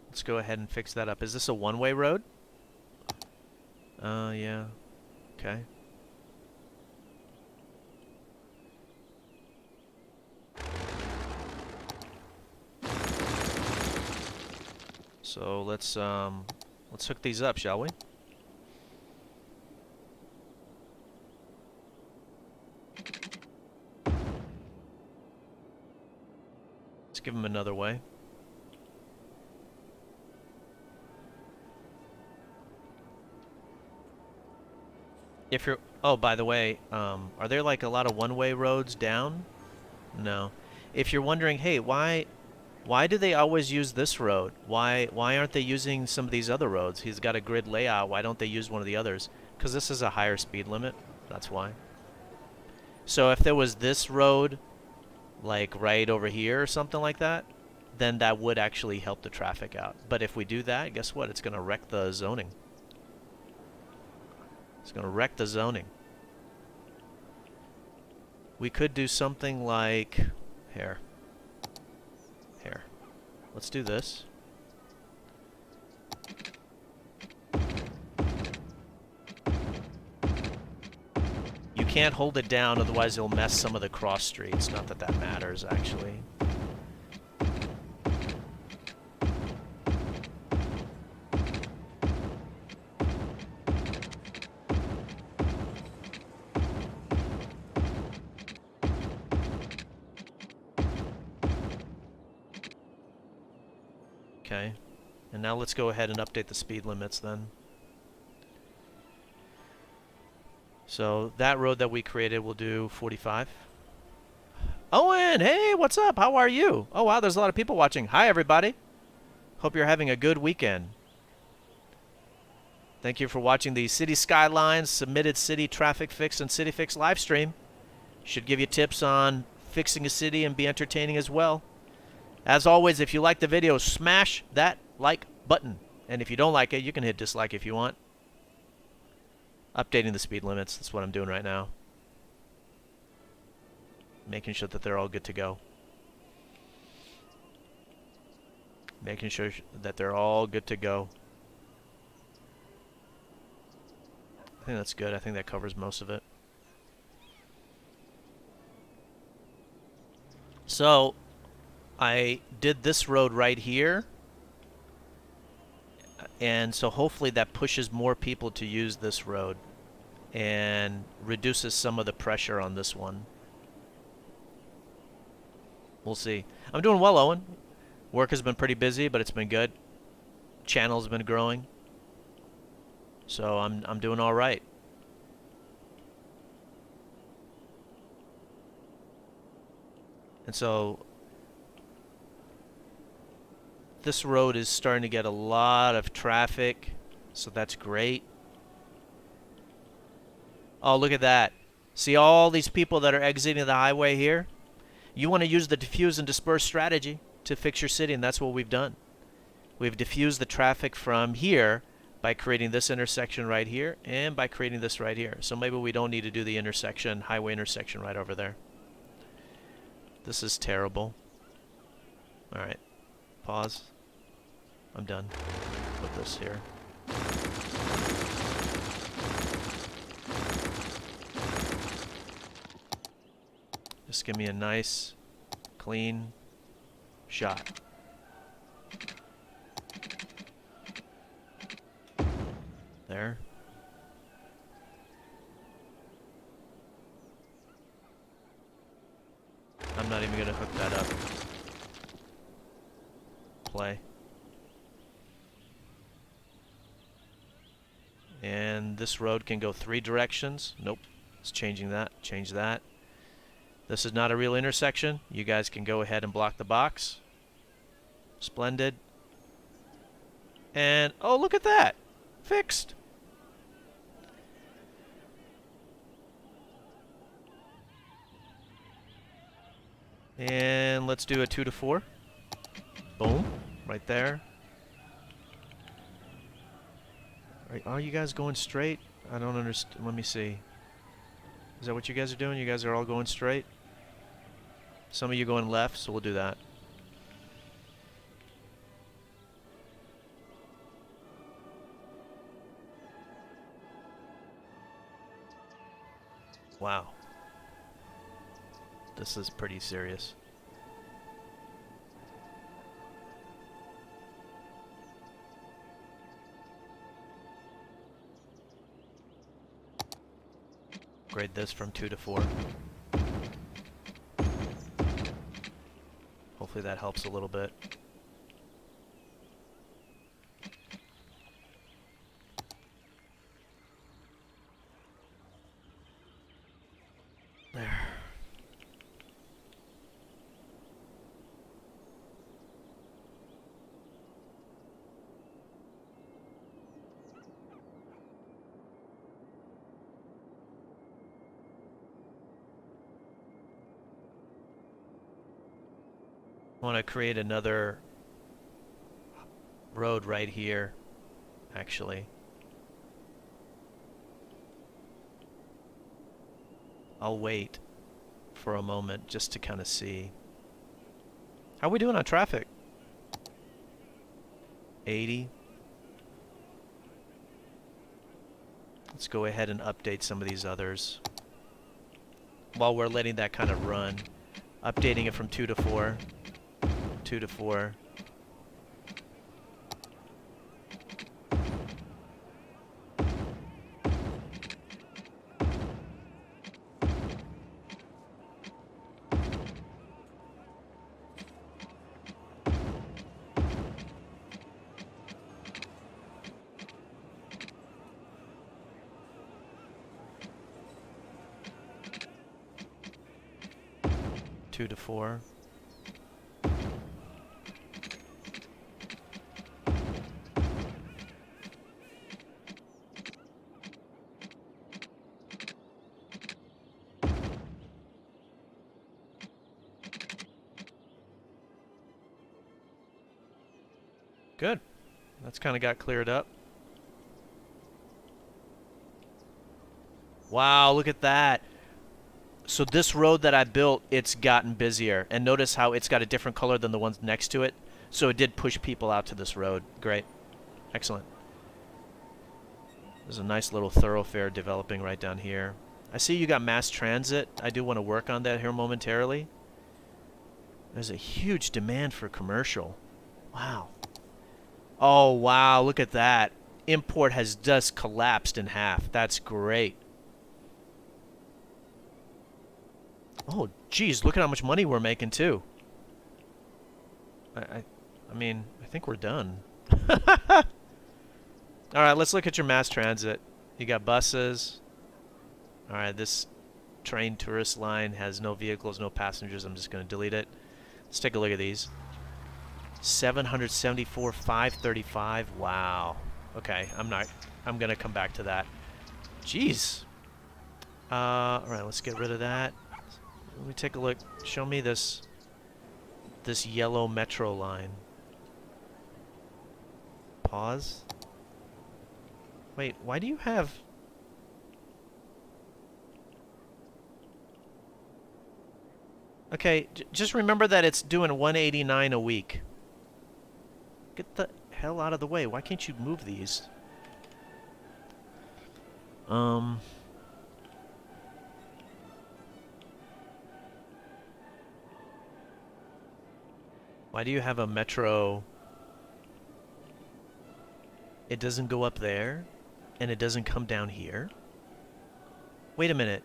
[SPEAKER 1] Let's go ahead and fix that up. Is this a one-way road? Yeah. Okay. So let's hook these up, shall we? Let's give them another way. If you're, oh, by the way, are there like a lot of one-way roads down? No. If you're wondering, hey, why do they always use this road? Why aren't they using some of these other roads? He's got a grid layout. Why don't they use one of the others? Because this is a higher speed limit. That's why. So if there was this road, like right over here or something like that, then that would actually help the traffic out. But if we do that, guess what? It's going to wreck the zoning. It's going to wreck the zoning. We could do something like here. Let's do this. You can't hold it down, otherwise it'll mess some of the cross streets. Not that that matters, actually. Okay, and now let's go ahead and update the speed limits then. So that road that we created will do 45. Owen, hey, what's up? How are you? Oh, wow, there's a lot of people watching. Hi, everybody. Hope you're having a good weekend. Thank you for watching the Cities Skylines Submitted City Traffic Fix and City Fix live stream. Should give you tips on fixing a city and be entertaining as well. As always, if you like the video, smash that like button. And if you don't like it, you can hit dislike if you want. Updating the speed limits, that's what I'm doing right now. Making sure that they're all good to go. Making sure that they're all good to go. I think that's good. I think that covers most of it. So, I did this road right here. And so hopefully that pushes more people to use this road and reduces some of the pressure on this one. We'll see. I'm doing well, Owen. Work has been pretty busy, but it's been good. Channel's been growing. So I'm doing all right. And so this road is starting to get a lot of traffic, so that's great. Oh, look at that. See all these people that are exiting the highway here? You want to use the diffuse and disperse strategy to fix your city, and that's what we've done. We've diffused the traffic from here by creating this intersection right here and by creating this right here. So maybe we don't need to do the intersection, highway intersection right over there. This is terrible. All right, pause. I'm done. Put this here. Just give me a nice, clean shot. There. I'm not even going to hook that up. Play. And this road can go 3 directions. Nope. It's changing that. Change that. This is not a real intersection. You guys can go ahead and block the box. Splendid. And, oh, look at that. Fixed. And let's do a 2 to 4. Boom. Right there. Are you guys going straight? I don't understand. Let me see. Is that what you guys are doing? You guys are all going straight? Some of you going left, so we'll do that. Wow. This is pretty serious. Grade this from 2 to 4. Hopefully that helps a little bit. There. I want to create another road right here, actually. I'll wait for a moment just to kind of see. How are we doing on traffic? 80. Let's go ahead and update some of these others while we're letting that kind of run. Updating it from 2 to 4. 2 to 4. Two to 4. Good. That's kind of got cleared up. Wow, look at that. So this road that I built, it's gotten busier. And notice how it's got a different color than the ones next to it. So it did push people out to this road. Great. Excellent. There's a nice little thoroughfare developing right down here. I see you got mass transit. I do want to work on that here momentarily. There's a huge demand for commercial. Wow. Oh, wow. Look at that. Import has just collapsed in half. That's great. Oh, geez, look at how much money we're making, too. I mean, I think we're done. All right, let's look at your mass transit. You got buses. All right, this train tourist line has no vehicles, no passengers. I'm just going to delete it. Let's take a look at these. 774, 535. Wow. Okay, I'm going to come back to that. Jeez. All right, let's get rid of that. Let me take a look. Show me this yellow metro line. Pause. Wait, why do you have... Okay, just remember that it's doing 189 a week. Get the hell out of the way. Why can't you move these? Why do you have a metro? It doesn't go up there, and it doesn't come down here? Wait a minute.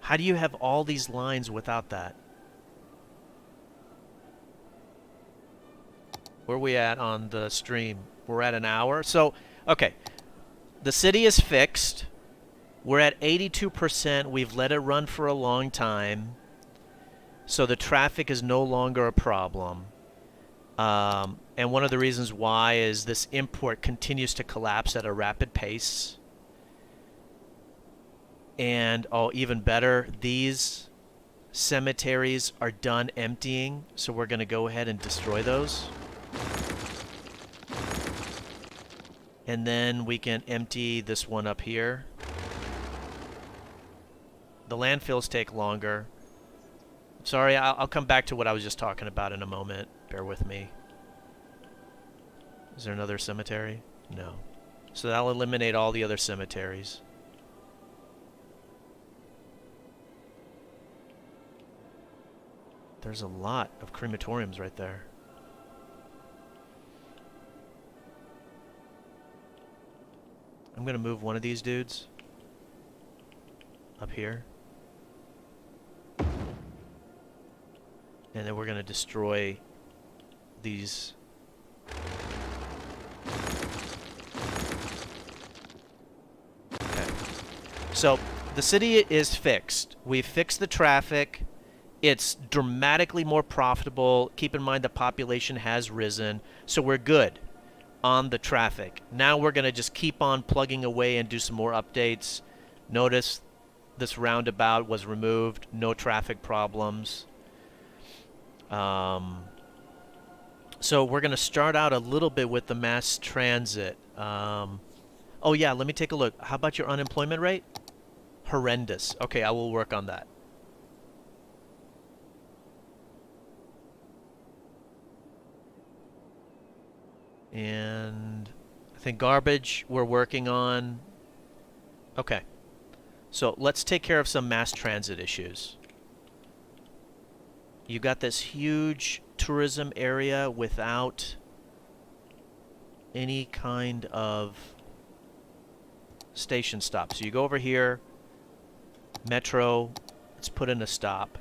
[SPEAKER 1] How do you have all these lines without that? Where are we at on the stream? We're at an hour. So, okay. The city is fixed. We're at 82%. We've let it run for a long time. So the traffic is no longer a problem. And one of the reasons why is this import continues to collapse at a rapid pace. And, oh, even better, these cemeteries are done emptying. So we're going to go ahead and destroy those. And then we can empty this one up here. The landfills take longer. Sorry, I'll come back to what I was just talking about in a moment. Bear with me. Is there another cemetery? No. So that'll eliminate all the other cemeteries. There's a lot of crematoriums right there. I'm going to move one of these dudes up here. And then we're going to destroy these. Okay. So the city is fixed. We've fixed the traffic. It's dramatically more profitable. Keep in mind the population has risen. So we're good on the traffic. Now we're going to just keep on plugging away and do some more updates. Notice this roundabout was removed. No traffic problems. So we're going to start out a little bit with the mass transit. Oh, yeah, let me take a look. How about your unemployment rate? horrendous. Okay, I will work on that. And I think garbage we're working on. Okay. So let's take care of some mass transit issues. You got this huge tourism area without any kind of station stop. So you go over here, Metro, let's put in a stop.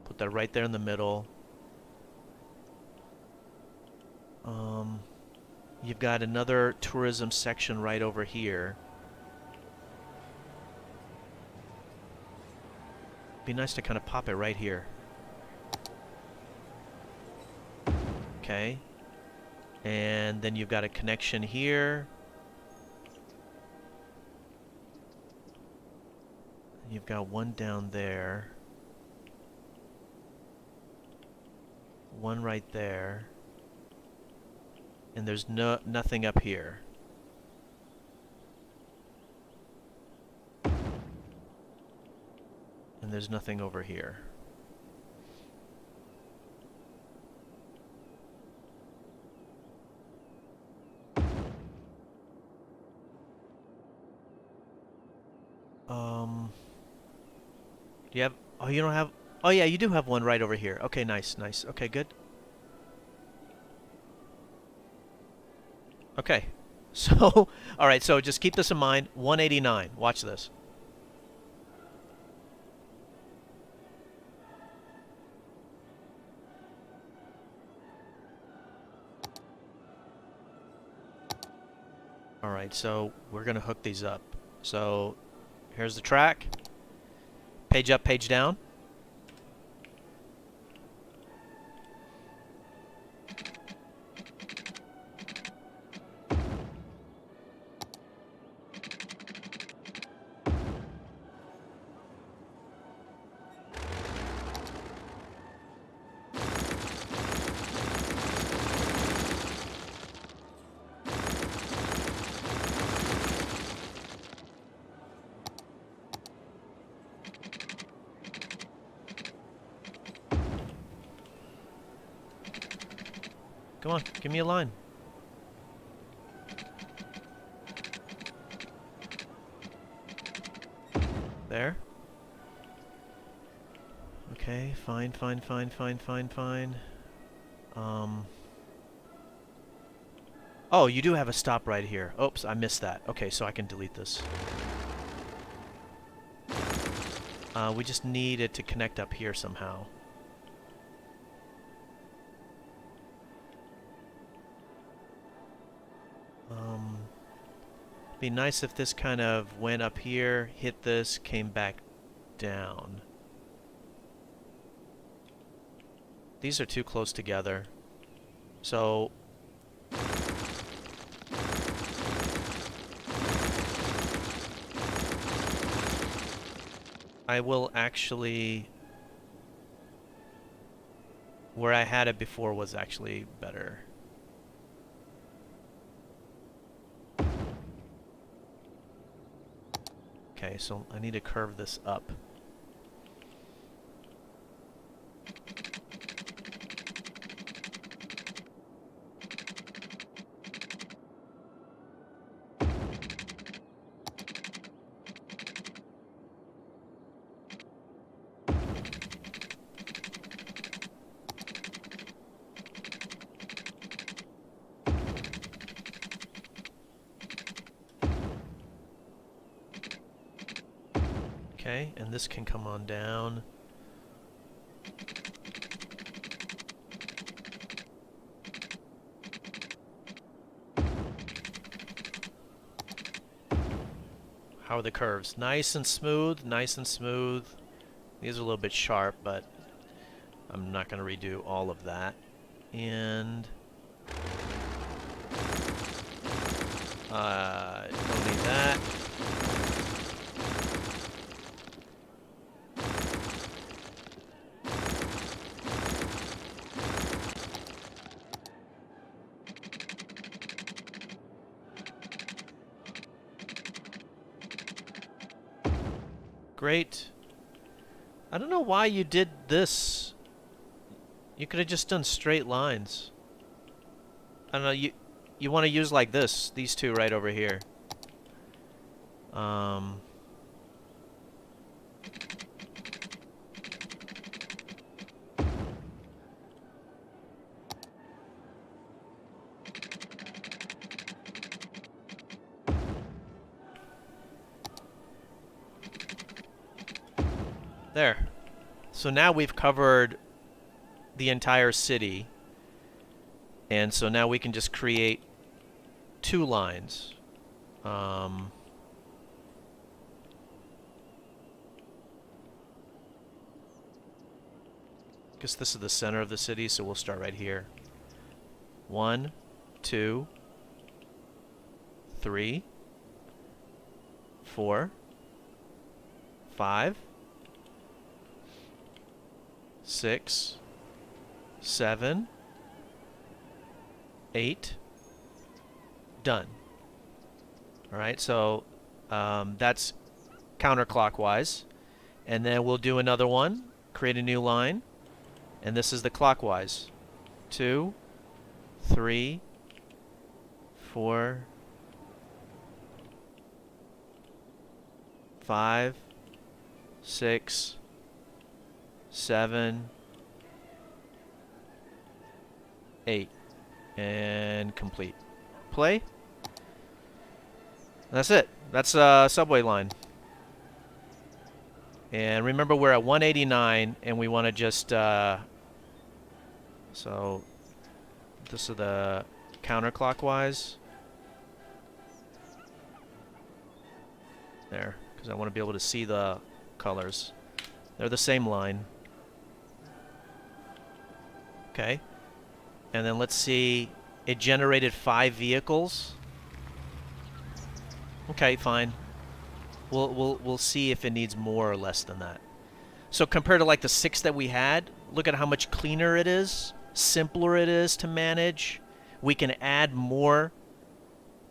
[SPEAKER 1] Put that right there in the middle. You've got another tourism section right over here. Be nice to kind of pop it right here. Okay. And then you've got a connection here. You've got one down there. One right there. And there's nothing up here. And there's nothing over here. Do you have... Oh, you don't have... Oh, yeah, you do have one right over here. Okay, nice, nice. Okay, good. Okay. So, all right, so just keep this in mind. 189. Watch this. All right, so we're going to hook these up. So here's the track. Page up, page down. Come on, give me a line. There. Okay, fine, fine, fine, fine, fine, fine. Oh, you do have a stop right here. Oops, I missed that. Okay, so I can delete this. We just need it to connect up here somehow. Be nice if this kind of went up here, hit this, came back down. These are too close together. So I will actually... Where I had it before was actually better. Okay, so I need to curve this up. Okay, and this can come on down. How are the curves? Nice and smooth, nice and smooth. These are a little bit sharp, but I'm not going to redo all of that. And don't need that. Great. I don't know why you did this. You could have just done straight lines. I don't know, you want to use like this, these two right over here. There. So now we've covered the entire city. And so now we can just create two lines. Guess this is the center of the city, so we'll start right here. 1, 2, 3, 4, 5, 6, 7, 8. Done. All right, so that's counterclockwise. And then we'll do another one, create a new line. And this is the clockwise. 2, 3, 4, 5, 6, 7, 8. And complete. Play. That's it. That's a subway line. And remember, we're at 189, and we want to just... so this is the counterclockwise. There, because I want to be able to see the colors. They're the same line. Okay. And then let's see, it generated 5 vehicles. Okay, fine. We'll see if it needs more or less than that. So compared to like the 6 that we had, look at how much cleaner it is, simpler it is to manage. We can add more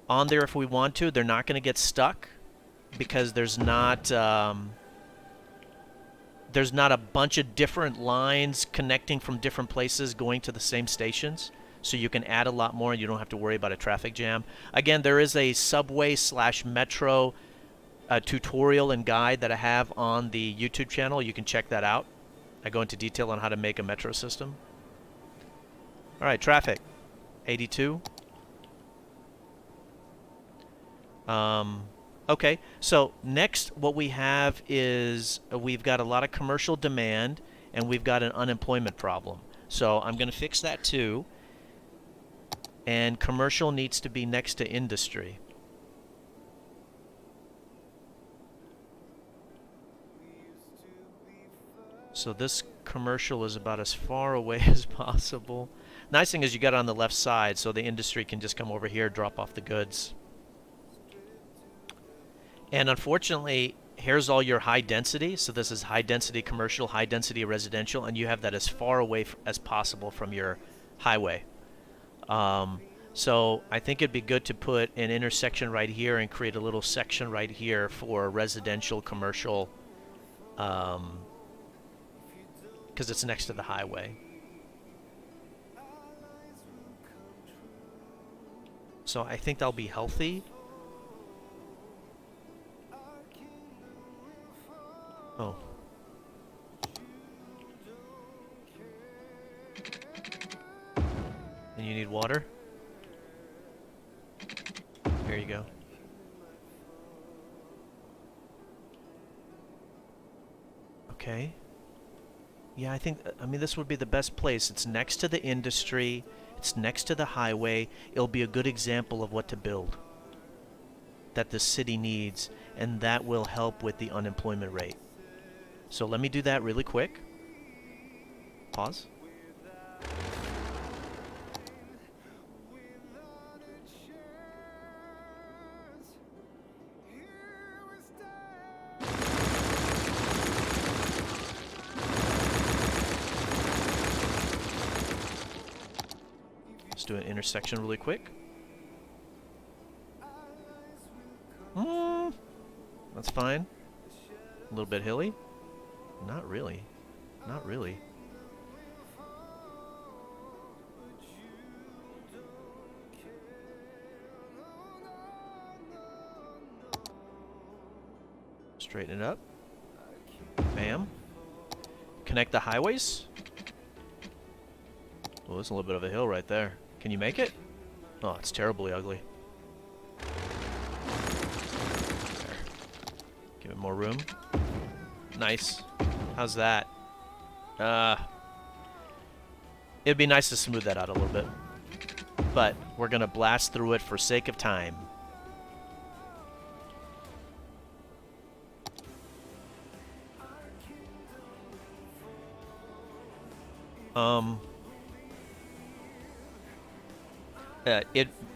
[SPEAKER 1] on there if we want to. They're not going to get stuck because there's not a bunch of different lines connecting from different places going to the same stations. So you can add a lot more and you don't have to worry about a traffic jam. Again, there is a subway/metro tutorial and guide that I have on the YouTube channel. You can check that out. I go into detail on how to make a metro system. All right, traffic. 82. Okay, so next what we have is we've got a lot of commercial demand and we've got an unemployment problem. So I'm going to fix that too. And commercial needs to be next to industry. So this commercial is about as far away as possible. Nice thing is you got it on the left side, so the industry can just come over here, drop off the goods. And unfortunately, here's all your high density. So this is high density commercial, high density residential, and you have that as far away as possible from your highway. So I think it'd be good to put an intersection right here and create a little section right here for residential, commercial, because it's next to the highway. So I think that'll be healthy. Oh. And you need water? Here you go. Okay. Yeah, I think, I mean, this would be the best place. It's next to the industry. It's next to the highway. It'll be a good example of what to build that the city needs, and that will help with the unemployment rate. So let me do that really quick. Pause. Let's do an intersection really quick. That's fine. A little bit hilly? Not really. Not really. Straighten it up. Bam. Connect the highways. Well, there's a little bit of a hill right there. Can you make it? Oh, it's terribly ugly. There. Give it more room. Nice. How's that? It'd be nice to smooth that out a little bit. But we're gonna blast through it for sake of time.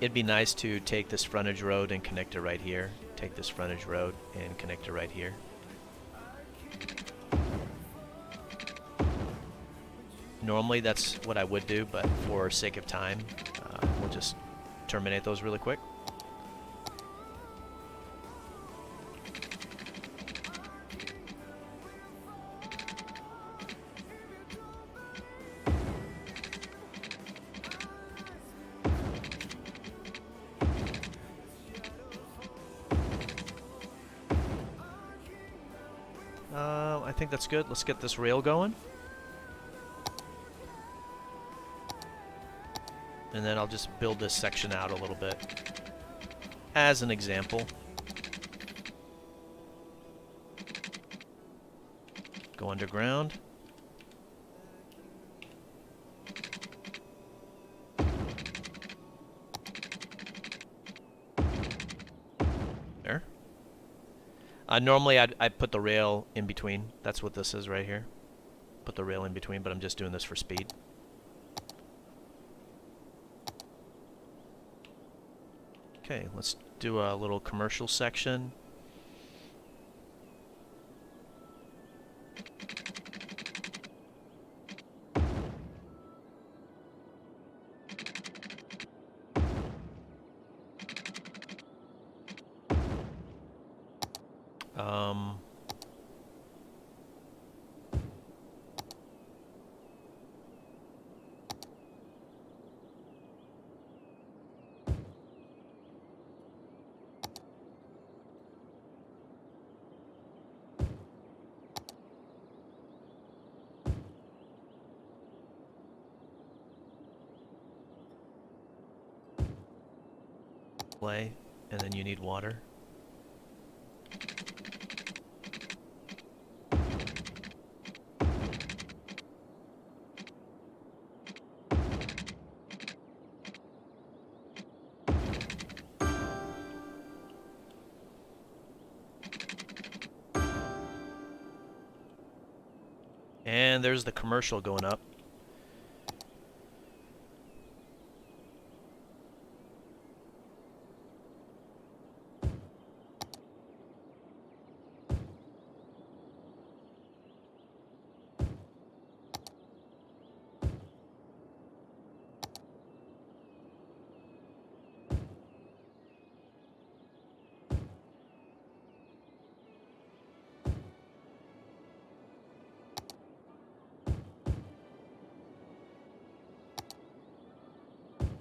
[SPEAKER 1] It'd be nice to take this frontage road and connect it right here. Take this frontage road and connect it right here. Normally that's what I would do, but for sake of time, we'll just terminate those really quick. I think that's good. Let's get this rail going. And then I'll just build this section out a little bit as an example. Go underground. There. Normally I'd put the rail in between. That's what this is right here. Put the rail in between, but I'm just doing this for speed. Okay, let's do a little commercial section. Play, and then you need water. And there's the commercial going up.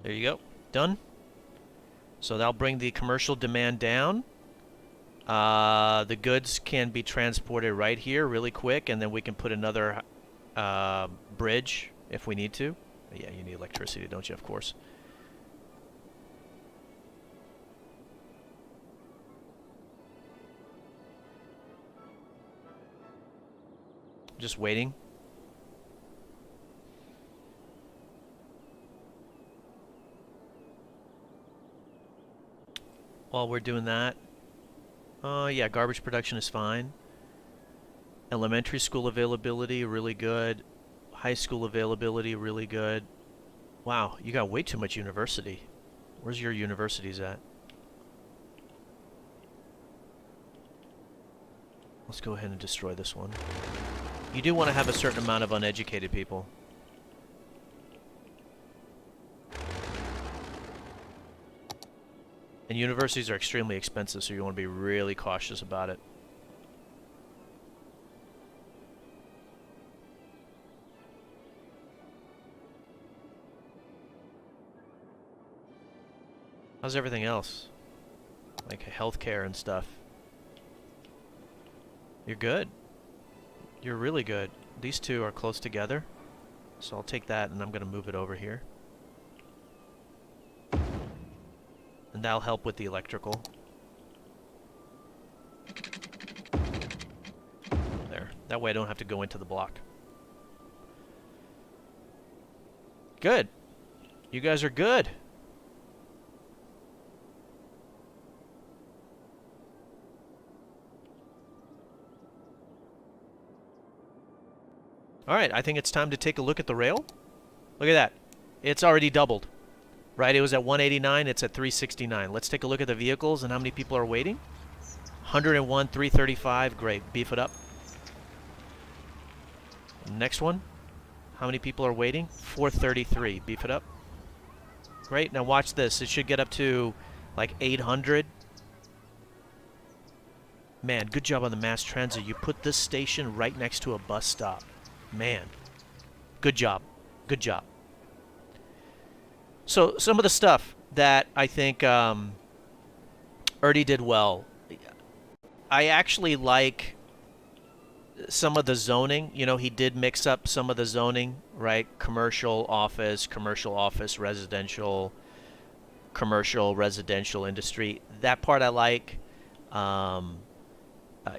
[SPEAKER 1] There you go. Done. So that'll bring the commercial demand down. The goods can be transported right here really quick, and then we can put another bridge if we need to. Yeah, you need electricity, don't you? Of course. Just waiting. While we're doing that, yeah, garbage production is fine. Elementary school availability, really good. High school availability, really good. Wow, you got way too much university. Where's your universities at? Let's go ahead and destroy this one. You do want to have a certain amount of uneducated people. And universities are extremely expensive, so you want to be really cautious about it. How's everything else? Like healthcare and stuff. You're good. You're really good. These two are close together. So I'll take that and I'm going to move it over here. And that'll help with the electrical. There. That way I don't have to go into the block. Good. You guys are good. All right, I think it's time to take a look at the rail. Look at that. It's already doubled. Right, it was at 189, it's at 369. Let's take a look at the vehicles and how many people are waiting. 101, 335, great, beef it up. Next one, how many people are waiting? 433, beef it up. Great, now watch this, it should get up to like 800. Man, good job on the mass transit. You put this station right next to a bus stop. Man, good job, good job. So some of the stuff that I think Ernie did well, I actually like some of the zoning. You know, he did mix up some of the zoning, right? Commercial, office, residential, commercial, residential, industry. That part I like.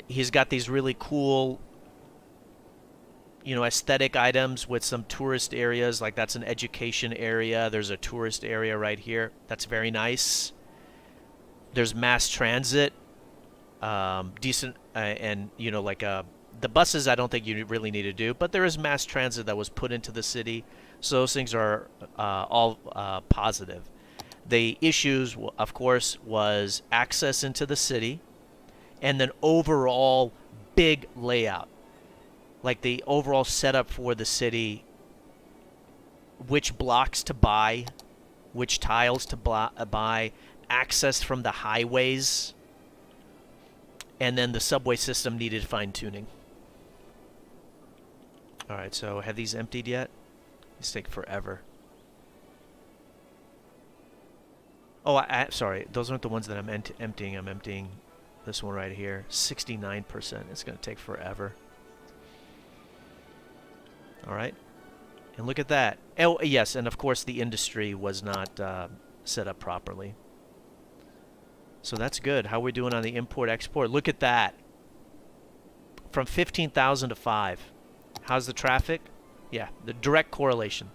[SPEAKER 1] He's got these really cool, you know, aesthetic items with some tourist areas, like that's an education area. There's a tourist area right here. That's very nice. There's mass transit, decent, and, you know, like the buses I don't think you really need to do, but there is mass transit that was put into the city. So those things are all positive. The issues, of course, was access into the city and then overall big layout. Like the overall setup for the city, which blocks to buy, which tiles to buy, access from the highways, and then the subway system needed fine-tuning. All right, so have these emptied yet? These take forever. Oh, sorry, those aren't the ones that I'm emptying. I'm emptying this one right here, 69%. It's going to take forever. All right, and look at that. Oh, yes, and of course the industry was not set up properly. So that's good. How are we doing on the import-export? Look at that. From 15,000 to 5. How's the traffic? Yeah, the direct correlation.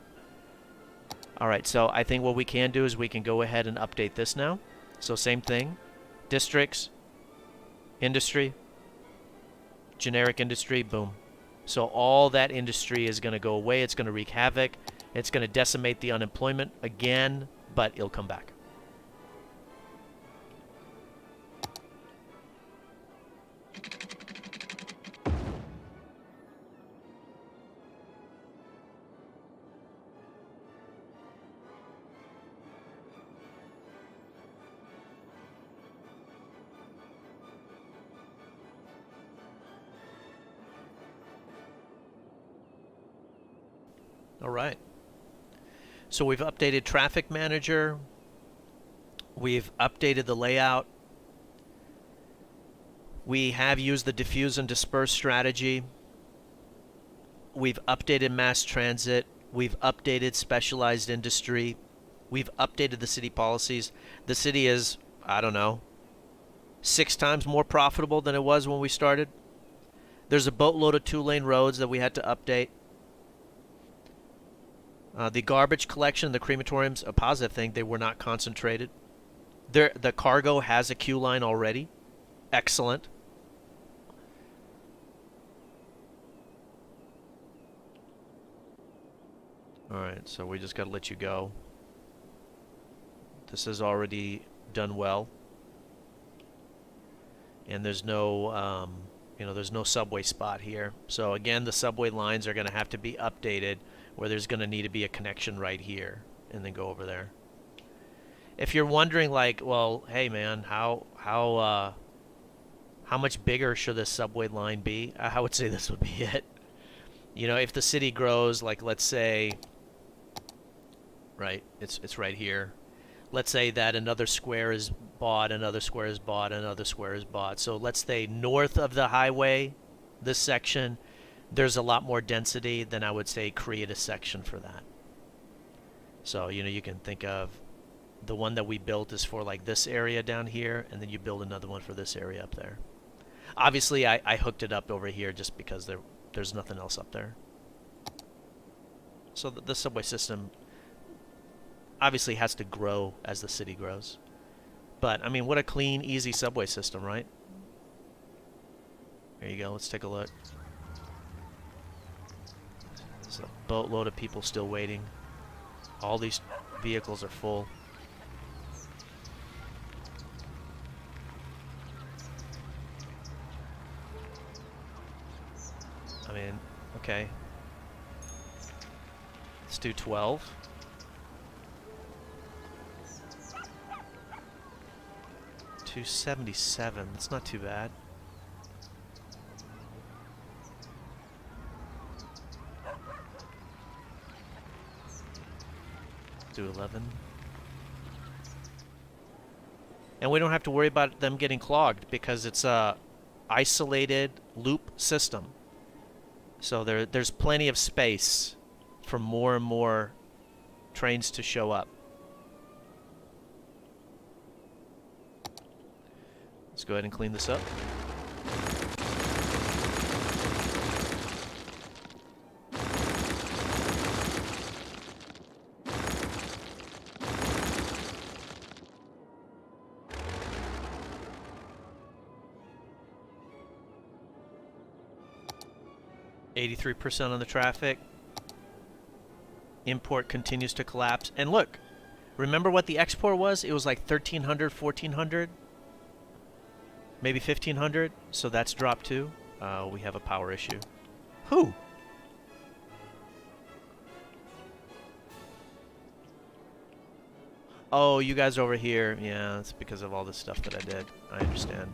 [SPEAKER 1] All right, so I think what we can do is we can go ahead and update this now. So same thing. Districts, industry, generic industry, boom. So all that industry is going to go away. It's going to wreak havoc. It's going to decimate the unemployment again, but it'll come back. All right. So we've updated Traffic Manager. We've updated the layout. We have used the diffuse and disperse strategy. We've updated mass transit. We've updated specialized industry. We've updated the city policies. The city is, I don't know, 6 times more profitable than it was when we started. There's a boatload of 2-lane roads that we had to update. The garbage collection, the crematoriums, a positive thing, they were not concentrated. The cargo has a queue line already. Excellent. All right, so we just got to let you go. This is already done well. And there's no, there's no subway spot here. So again, the subway lines are going to have to be updated, where there's going to need to be a connection right here and then go over there. If you're wondering, like, well, hey man, how much bigger should this subway line be? I would say this would be it. You know, if the city grows, like let's say, right, it's right here. let's say that another square is bought, another square is bought, another square is bought. So let's say north of the highway, this section, there's a lot more density, then I would say create a section for that. So, you know, you can think of the one that we built is for like this area down here, and then you build another one for this area up there. Obviously, I hooked it up over here just because there's nothing else up there. So the subway system obviously has to grow as the city grows. But, I mean, what a clean, easy subway system, right? There you go. Let's take a look. There's a boatload of people still waiting. All these vehicles are full. I mean, okay. Let's do 12. $277. That's not too bad. Do 11. And we don't have to worry about them getting clogged because it's a isolated loop system. So there's plenty of space for more and more trains to show up. Let's go ahead and clean this up. %83 on the traffic. Import continues to collapse. And look, remember what the export was? It was like 1,300, 1,400, maybe 1,500. So that's dropped too. We have a power issue. Who? Oh, you guys over here. Yeah, it's because of all this stuff that I did. I understand.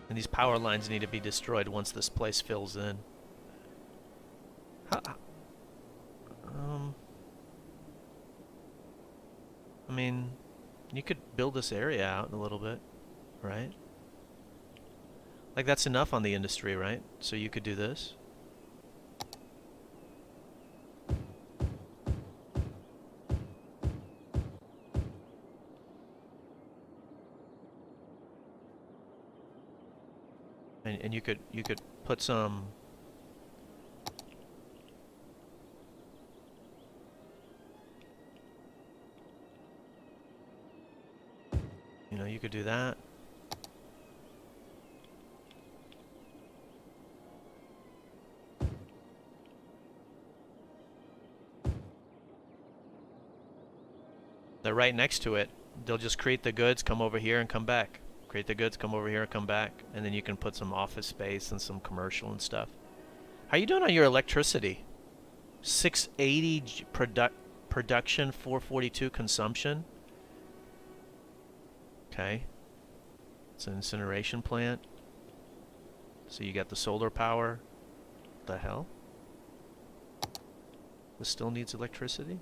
[SPEAKER 1] And these power lines need to be destroyed once this place fills in. I mean, you could build this area out a little bit, right? Like, that's enough on the industry, right? So you could do this. And you could put some you could do that. They're right next to it. They'll just create the goods, come over here and come back. Create the goods, come over here and come back. And then you can put some office space and some commercial and stuff. How you doing on your electricity? 680 production, 442 consumption. Okay. It's an incineration plant. So you got the solar power. What the hell? This still needs electricity?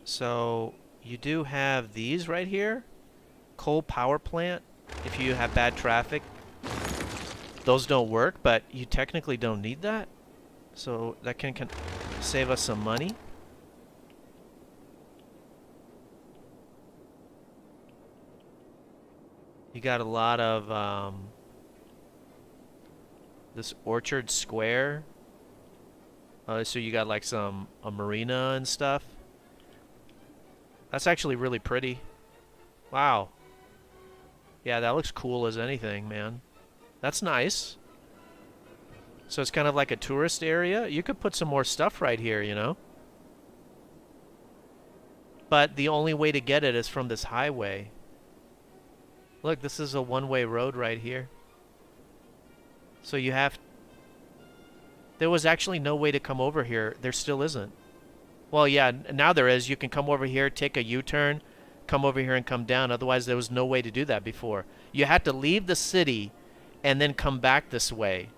[SPEAKER 1] So you do have these right here. Coal power plant. If you have bad traffic, those don't work, but you technically don't need that. So that can save us some money. You got a lot of this Orchard Square. So you got like a marina and stuff. That's actually really pretty. Wow. Yeah, that looks cool as anything, man. That's nice. So it's kind of like a tourist area. You could put some more stuff right here, you know? But the only way to get it is from this highway. Look, this is a one-way road right here. So you have... There was actually no way to come over here. There still isn't. Well, yeah, now there is. You can come over here, take a U-turn, come over here and come down. Otherwise, there was no way to do that before. You had to leave the city and then come back this way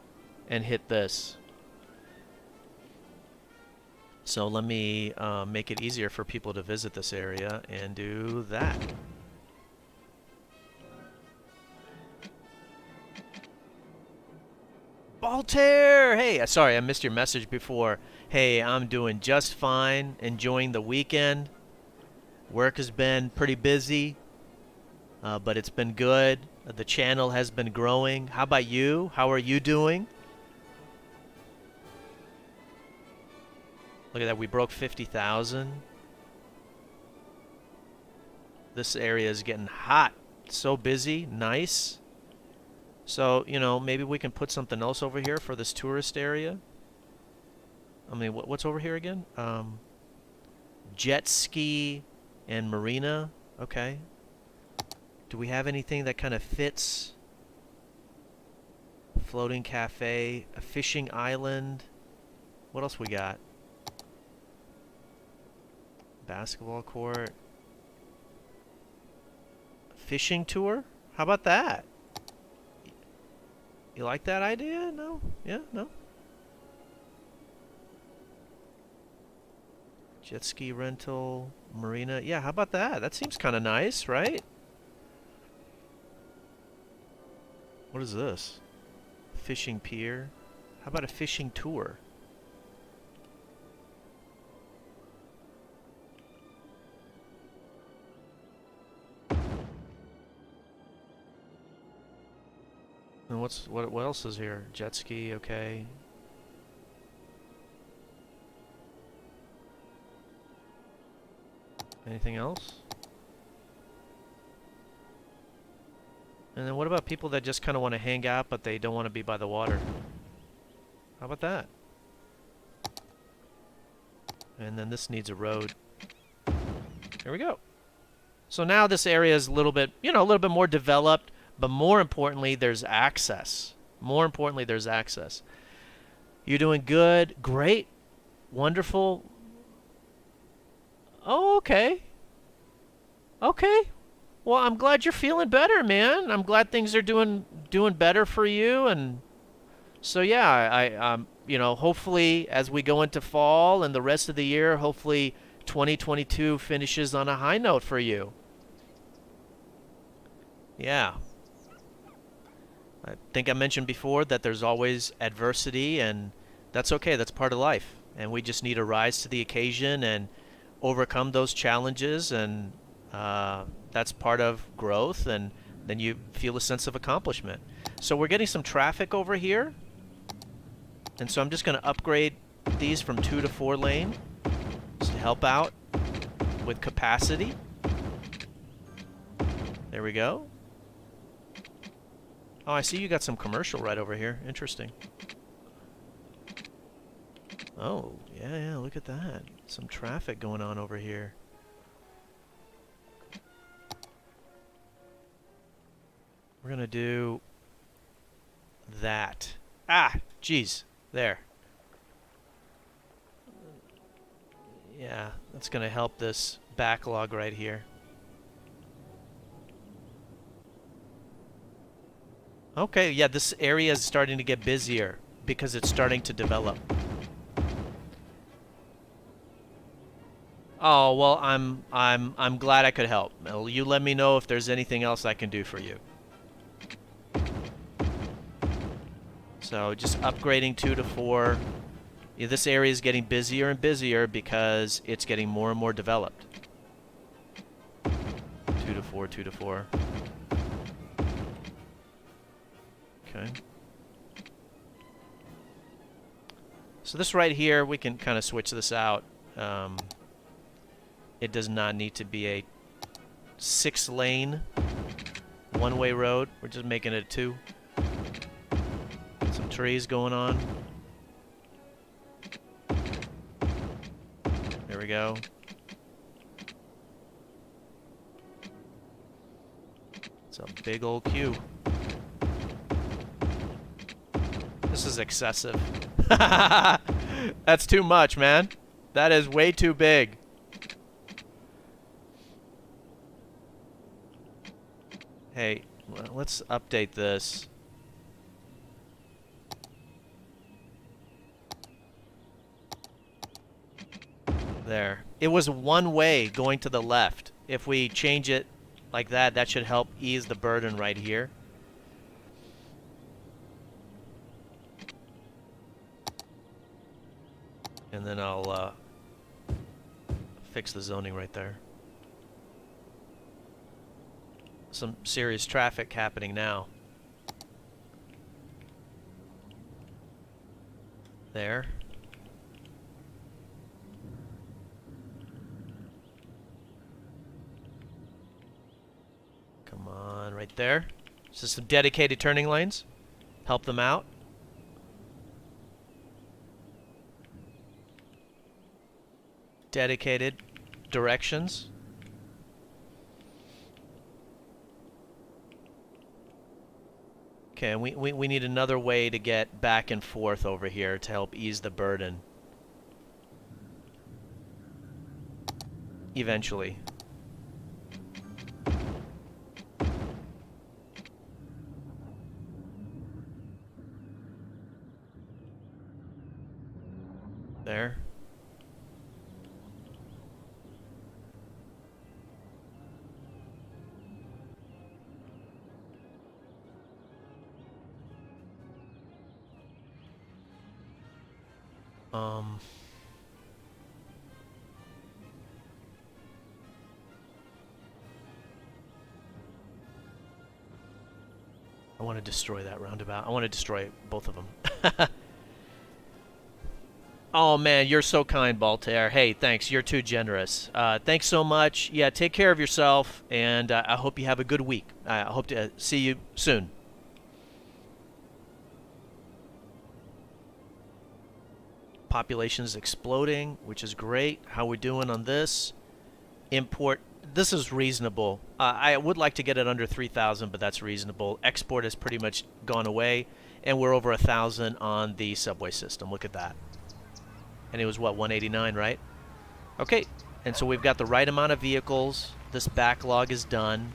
[SPEAKER 1] and hit this. So let me make it easier for people to visit this area and do that. Baltair! Hey, sorry, I missed your message before. Hey, I'm doing just fine, enjoying the weekend. Work has been pretty busy, but it's been good. The channel has been growing. How about you? How are you doing? Look at that, we broke 50,000. This area is getting hot. So busy, nice. So, you know, maybe we can put something else over here for this tourist area. I mean, what's over here again? Jet ski and marina. Okay. Do we have anything that kind of fits? Floating cafe, a fishing island. What else we got? Basketball court. Fishing tour? How about that? You like that idea? No? Yeah? No? Jet ski rental, marina. Yeah, how about that? That seems kind of nice, right? What is this? Fishing pier. How about a fishing tour? And what else is here? Jet ski, okay. Anything else? And then what about people that just kind of want to hang out but they don't want to be by the water? How about that? And then this needs a road. There we go. So now this area is a little bit, you know, a little bit more developed. But more importantly, there's access. More importantly, there's access. You're doing good. Great. Wonderful. Oh, okay. Okay. Well, I'm glad you're feeling better, man. I'm glad things are doing better for you. And so, yeah, I you know, hopefully as we go into fall and the rest of the year, hopefully 2022 finishes on a high note for you. Yeah. I think I mentioned before that there's always adversity, and that's okay. That's part of life. And we just need to rise to the occasion and overcome those challenges, and that's part of growth, and then you feel a sense of accomplishment. So we're getting some traffic over here, and so I'm just going to upgrade these from 2 to 4 lane to help out with capacity. There we go. Oh, I see you got some commercial right over here. Interesting. Oh, yeah, look at that. Some traffic going on over here. We're going to do that. Ah, geez. There. Yeah, that's going to help this backlog right here. Okay, yeah, this area is starting to get busier because it's starting to develop. Oh, well, I'm glad I could help. You let me know if there's anything else I can do for you. So just upgrading 2 to 4. Yeah, this area is getting busier and busier because it's getting more and more developed. 2 to 4, 2 to 4. Okay. So this right here, we can kind of switch this out. It does not need to be a 6-lane one-way road. We're just making it a 2. Some trees going on. There we go. It's a big old queue. This is excessive. That's too much, man. That is way too big. Hey, let's update this. There. It was one way going to the left. If we change it like that, that should help ease the burden right here. And then I'll fix the zoning right there. Some serious traffic happening now. There. Come on, right there. So some dedicated turning lanes. Help them out. Dedicated directions. Okay, we need another way to get back and forth over here to help ease the burden. Eventually. There. I want to destroy that roundabout. I want to destroy both of them. Oh, man, you're so kind, Baltair. Hey, thanks. You're too generous. Thanks so much. Yeah, take care of yourself, and I hope you have a good week. I hope to see you soon. Population is exploding, which is great. How we doing on this? Import. This is reasonable. I would like to get it under 3,000, but that's reasonable. Export has pretty much gone away, and we're over 1,000 on the subway system. Look at that. And it was, what, 189, right? Okay, and so we've got the right amount of vehicles. This backlog is done.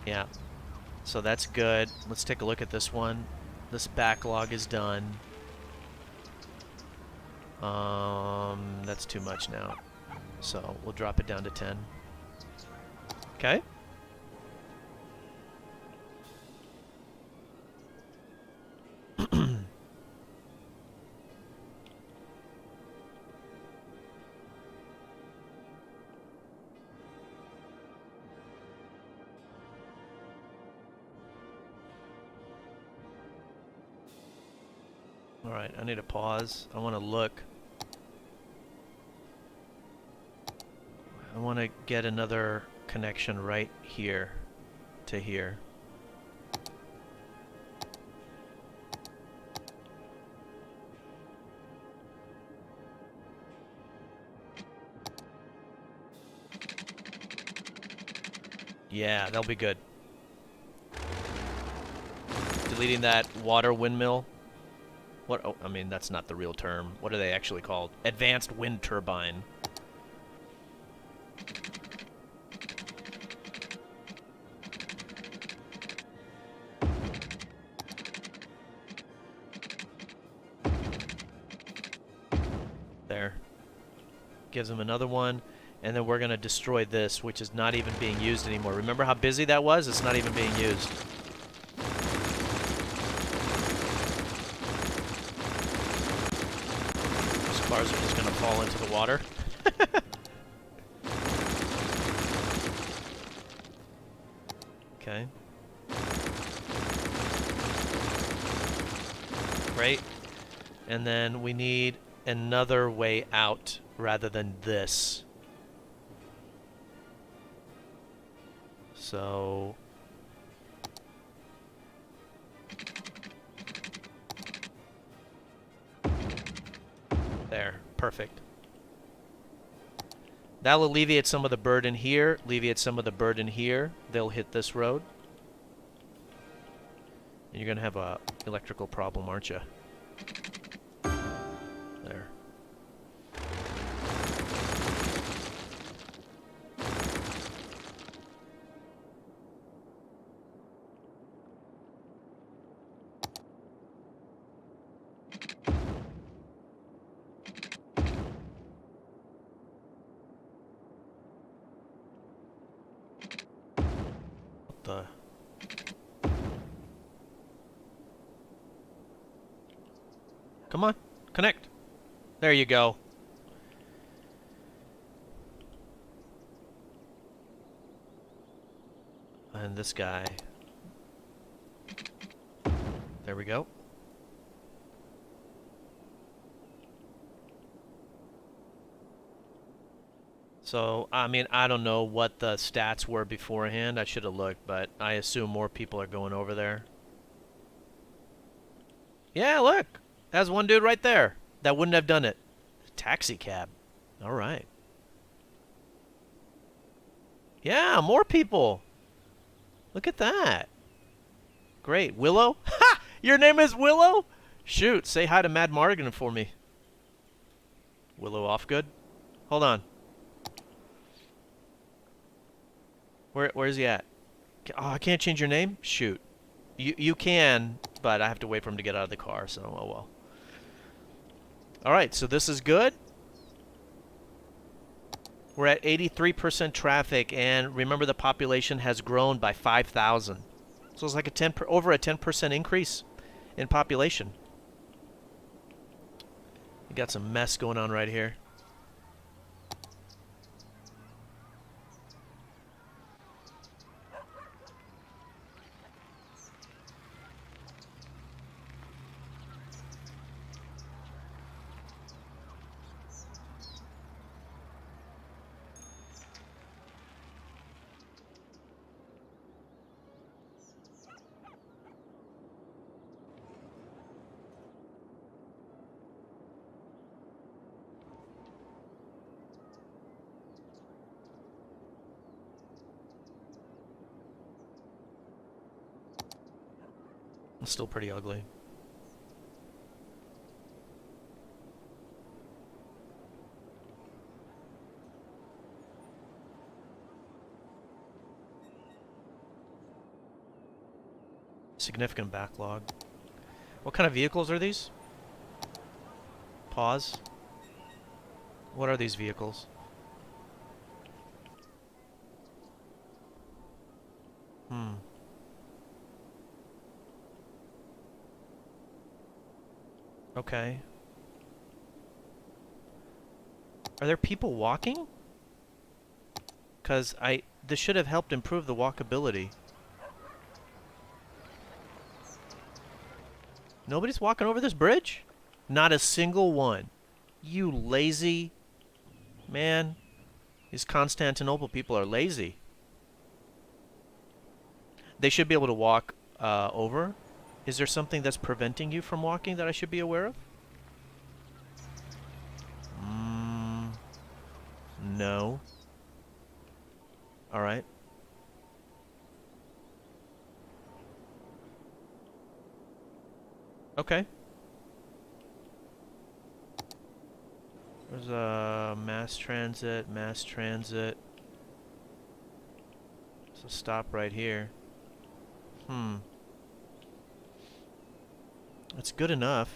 [SPEAKER 1] Yeah, so that's good. Let's take a look at this one. This backlog is done. That's too much now. So we'll drop it down to 10. Okay. All right, I need a pause. I want to look. I want to get another connection right here to here. Yeah, that'll be good. Deleting that water windmill. What? Oh, I mean, that's not the real term. What are they actually called? Advanced wind turbine. There. Gives them another one. And then we're going to destroy this, which is not even being used anymore. Remember how busy that was? It's not even being used. These cars are just going to fall into the water. Okay. Great. And then we need another way out rather than this. So there, perfect. That'll alleviate some of the burden here, alleviate some of the burden here. They'll hit this road. And you're gonna have a electrical problem, aren't you? There. What the? Come on, connect. There you go. And this guy. There we go. So, I mean, I don't know what the stats were beforehand. I should have looked, but I assume more people are going over there. Yeah, look. That's one dude right there that wouldn't have done it. Taxi cab. All right. Yeah, more people. Look at that. Great. Willow? Ha! Your name is Willow? Shoot, say hi to Mad Morgan for me. Willow off good? Hold on. Where's he at? Oh, I can't change your name? Shoot. You can, but I have to wait for him to get out of the car, so oh well. Alright, so this is good. We're at 83% traffic, and remember the population has grown by 5,000. So it's like over a 10% increase in population. We got some mess going on right here. It's still pretty ugly. Significant backlog. What kind of vehicles are these? Pause. What are these vehicles? Okay. Are there people walking? Because this should have helped improve the walkability. Nobody's walking over this bridge? Not a single one. You lazy man. These Constantinople people are lazy. They should be able to walk over. Is there something that's preventing you from walking that I should be aware of? No. Alright. Okay. There's a mass transit. There's a stop right here. That's good enough.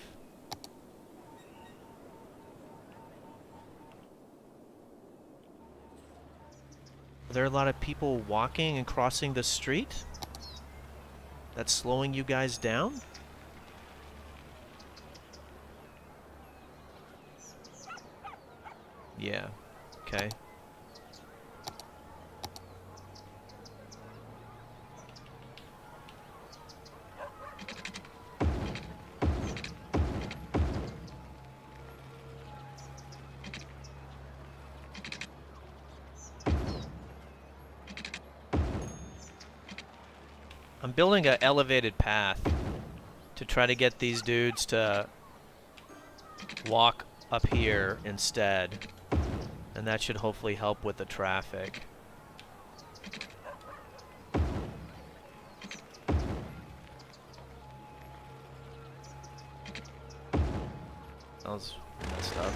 [SPEAKER 1] Are there a lot of people walking and crossing the street? That's slowing you guys down? Yeah. Okay. I'm building an elevated path to try to get these dudes to walk up here instead. And that should hopefully help with the traffic. was messed up.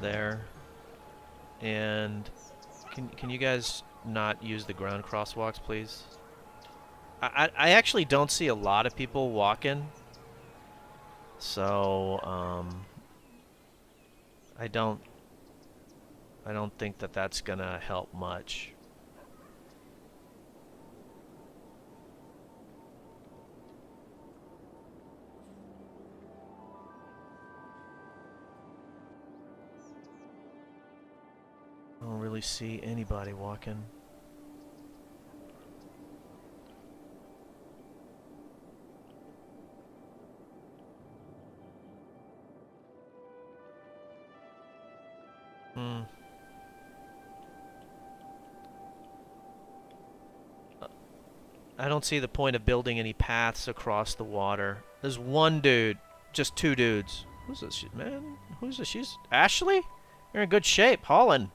[SPEAKER 1] There. And can you guys not use the ground crosswalks, please? I actually don't see a lot of people walking. So, I don't think that that's gonna help much. I don't really see anybody walking. I don't see the point of building any paths across the water. There's one dude, just two dudes. Who's this man? Who's this? She's Ashley? You're in good shape, hauling.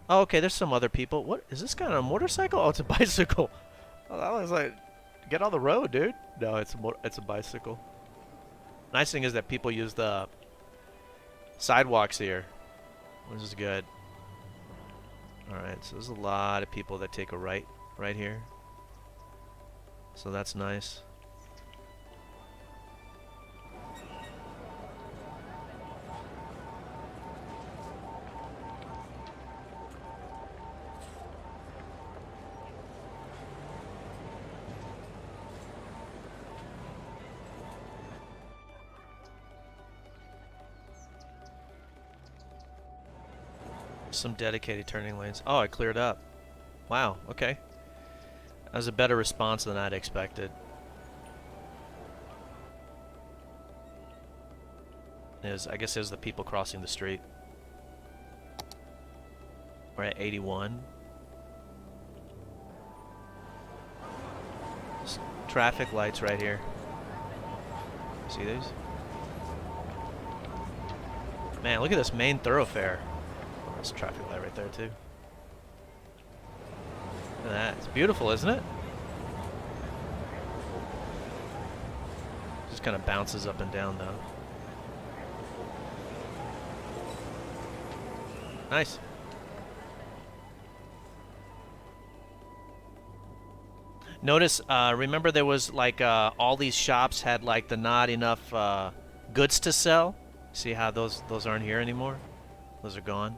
[SPEAKER 1] Oh, okay, there's some other people. What is this guy on a motorcycle? Oh, it's a bicycle. Oh, that looks like, get on the road, dude. No, it's a bicycle. Nice thing is that people use the sidewalks here, which is good. All right, so there's a lot of people that take a right here. So that's nice. Some dedicated turning lanes. Oh, I cleared up. Wow, okay. That was a better response than I'd expected. I guess it was the people crossing the street. We're at 81. Traffic lights right here. See these? Man, look at this main thoroughfare. Oh, there's a traffic light right there too. Look at that. It's beautiful, isn't it? Just kind of bounces up and down though. Nice. Notice, remember there was like all these shops had like the not enough goods to sell. See how those aren't here anymore? Those are gone.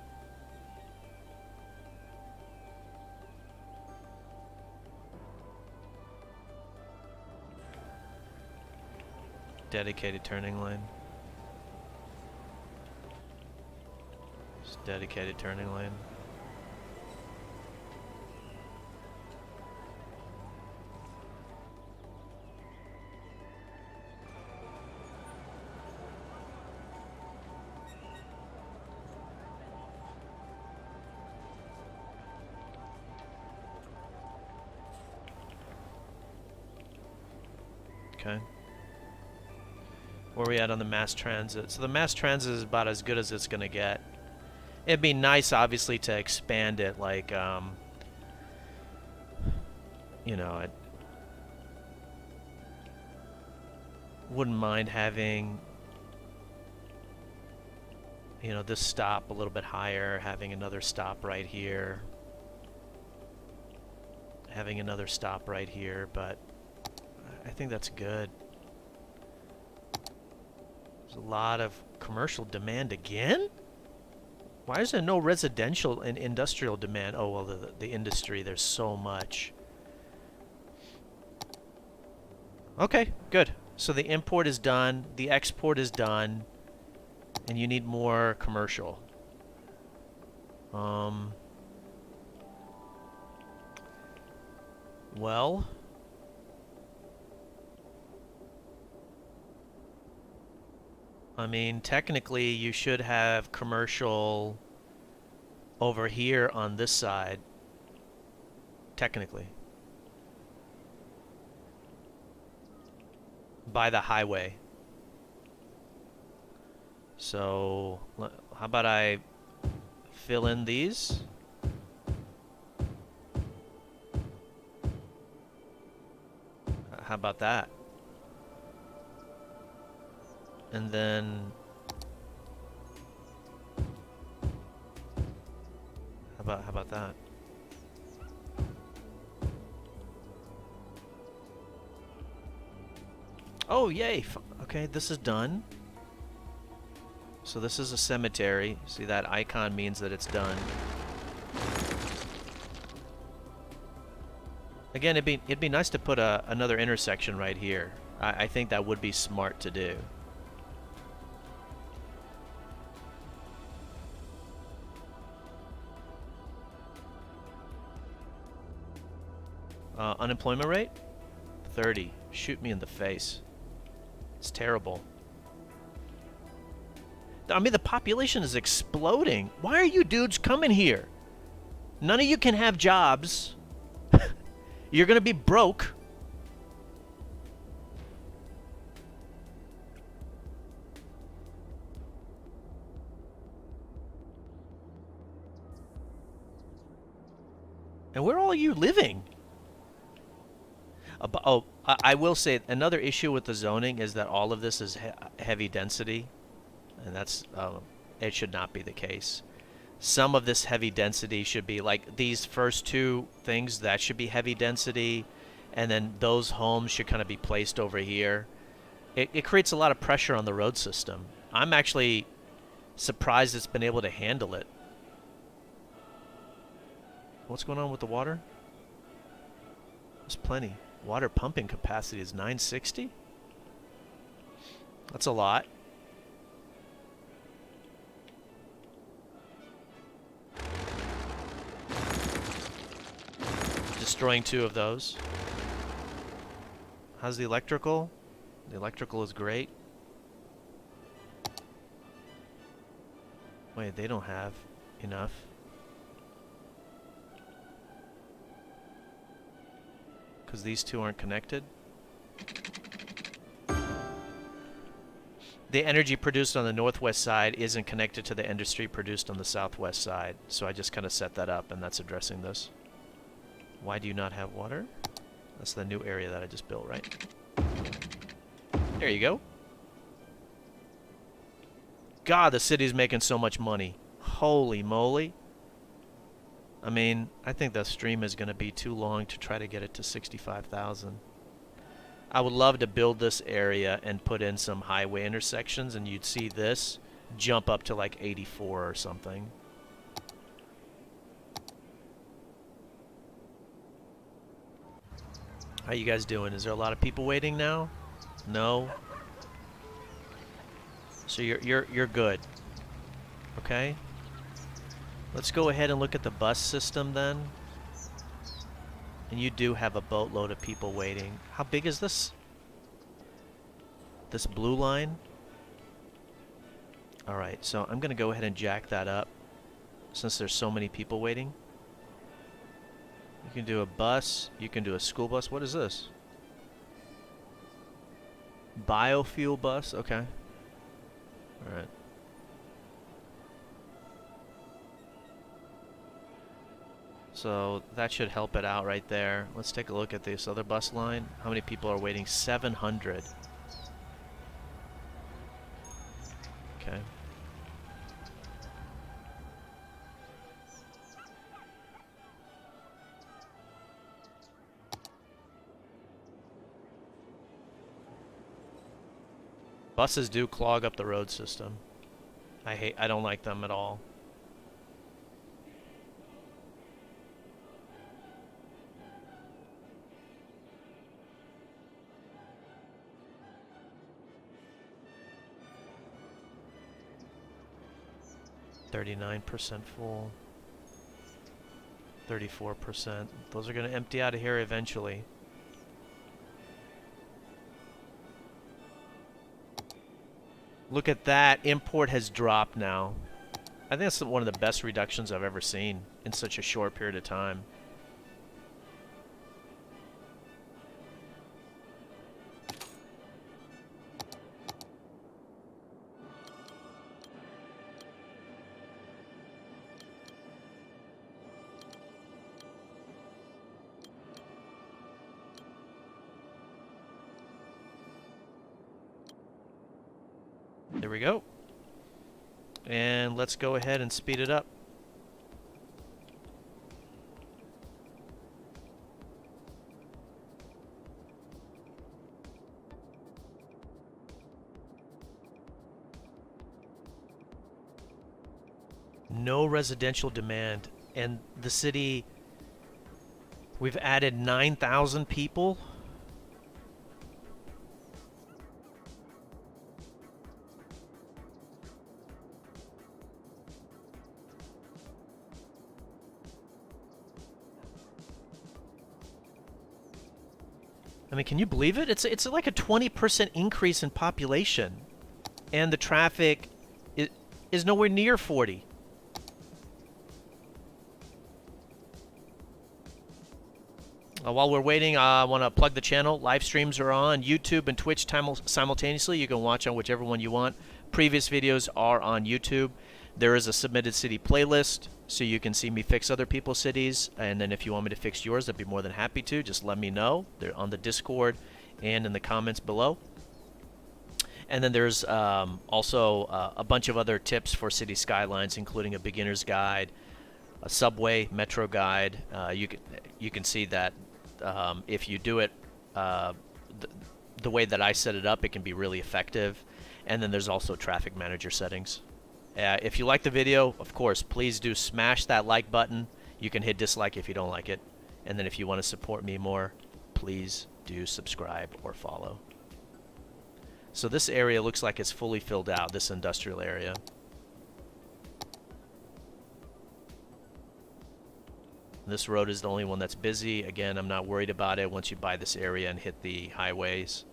[SPEAKER 1] Dedicated turning lane. Just dedicated turning lane. Okay. Where are we at on the mass transit? So the mass transit is about as good as it's going to get. It'd be nice, obviously, to expand it, like, you know, I wouldn't mind having, you know, this stop a little bit higher, having another stop right here, having another stop right here, but I think that's good. There's a lot of commercial demand again? Why is there no residential and industrial demand? Oh, well, the industry, there's so much. Okay, good. So the import is done, the export is done, and you need more commercial. Well, I mean, technically you should have commercial over here on this side. Technically. By the highway. So, how about I fill in these? How about that? And then how about that? Oh, yay. Okay, this is done. So this is a cemetery. See, that icon means that it's done. Again, it'd be nice to put another intersection right here. I think that would be smart to do. Unemployment rate? 30. Shoot me in the face. It's terrible. I mean, the population is exploding. Why are you dudes coming here? None of you can have jobs. You're gonna be broke. And where are all you living? Oh, I will say another issue with the zoning is that all of this is heavy density, and that's it should not be the case. Some of this heavy density should be like these first two things, that should be heavy density, and then those homes should kind of be placed over here. It creates a lot of pressure on the road system. I'm actually surprised it's been able to handle it. What's going on with the water? There's plenty. Water pumping capacity is 960? That's a lot. Destroying 2 of those. How's the electrical? The electrical is great. Wait, they don't have enough. Because these 2 aren't connected. The energy produced on the northwest side isn't connected to the industry produced on the southwest side. So I just kind of set that up, and that's addressing this. Why do you not have water? That's the new area that I just built, right? There you go. God, the city's making so much money. Holy moly. I mean, I think the stream is going to be too long to try to get it to 65,000. I would love to build this area and put in some highway intersections, and you'd see this jump up to like 84 or something. How you guys doing? Is there a lot of people waiting now? No. So you're good. Okay. Let's go ahead and look at the bus system then. And you do have a boatload of people waiting. How big is this? This blue line? Alright, so I'm going to go ahead and jack that up since there's so many people waiting. You can do a bus. You can do a school bus. What is this? Biofuel bus? Okay. Alright. So that should help it out right there. Let's take a look at this other bus line. How many people are waiting? 700. Okay. Buses do clog up the road system. I don't like them at all. %, full. 34%. Those are going to empty out of here eventually. Look at that. Import has dropped now. I think that's one of the best reductions I've ever seen in such a short period of time. There we go. And let's go ahead and speed it up. No residential demand, and the city, we've added 9,000 people. I mean, can you believe it? It's like a 20% increase in population, and the traffic is nowhere near 40. While we're waiting, I want to plug the channel. Live streams are on YouTube and Twitch simultaneously. You can watch on whichever one you want. Previous videos are on YouTube. There is a submitted city playlist, so you can see me fix other people's cities. And then if you want me to fix yours, I'd be more than happy to. Just let me know. They're on the Discord and in the comments below. And then there's also a bunch of other tips for Cities Skylines, including a beginner's guide, a subway, metro guide. You can see that if you do it the way that I set it up, it can be really effective. And then there's also traffic manager settings. If you like the video, of course, please do smash that like button. You can hit dislike if you don't like it. And then if you want to support me more, please do subscribe or follow. So this area looks like it's fully filled out, this industrial area. This road is the only one that's busy. Again, I'm not worried about it once you buy this area and hit the highways.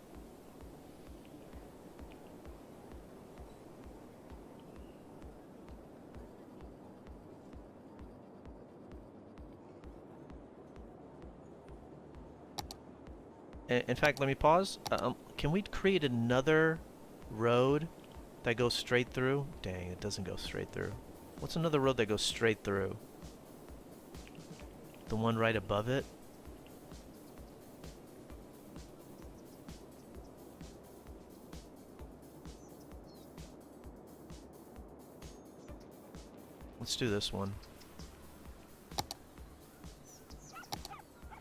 [SPEAKER 1] In fact, let me pause. Can we create another road that goes straight through? Dang, it doesn't go straight through. What's another road that goes straight through? The one right above it? Let's do this one.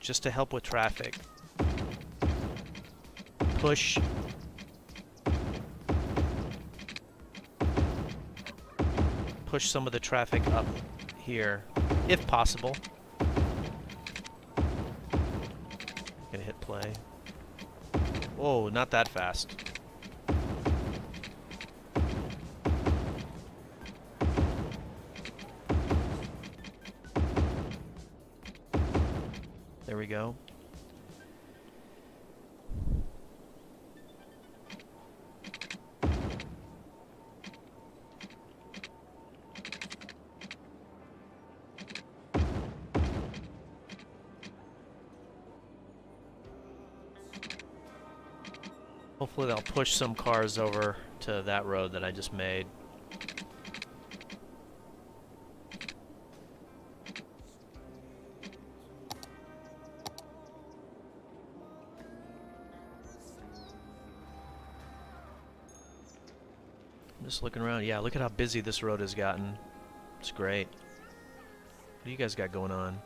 [SPEAKER 1] Just to help with traffic. Push. Push some of the traffic up here, if possible. Gonna hit play. Whoa, not that fast. There we go. Hopefully they'll push some cars over to that road that I just made. I'm just looking around. Yeah, look at how busy this road has gotten. It's great. What do you guys got going on?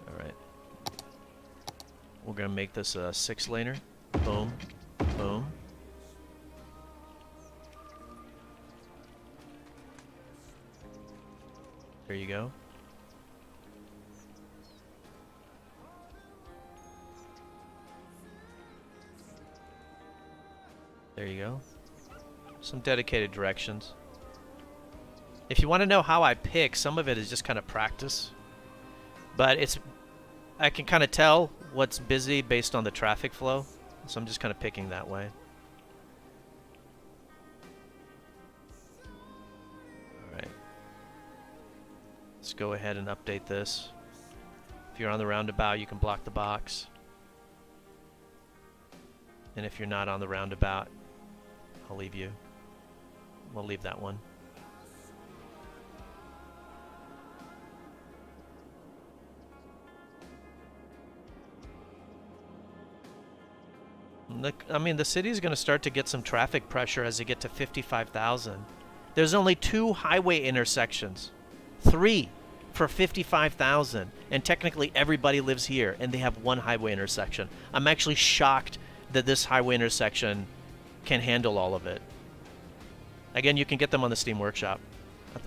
[SPEAKER 1] Alright. We're going to make this a 6-laner. Boom. Boom. There you go. There you go. Some dedicated directions. If you want to know how I pick, some of it is just kind of practice. But I can kind of tell what's busy based on the traffic flow. So I'm just kind of picking that way. Alright. Let's go ahead and update this. If you're on the roundabout, you can block the box. And if you're not on the roundabout, I'll leave you. We'll leave that one. I mean, the city is going to start to get some traffic pressure as they get to 55,000. There's only 2 highway intersections. 3 for 55,000. And technically everybody lives here, and they have 1 highway intersection. I'm actually shocked that this highway intersection can handle all of it. Again, you can get them on the Steam Workshop.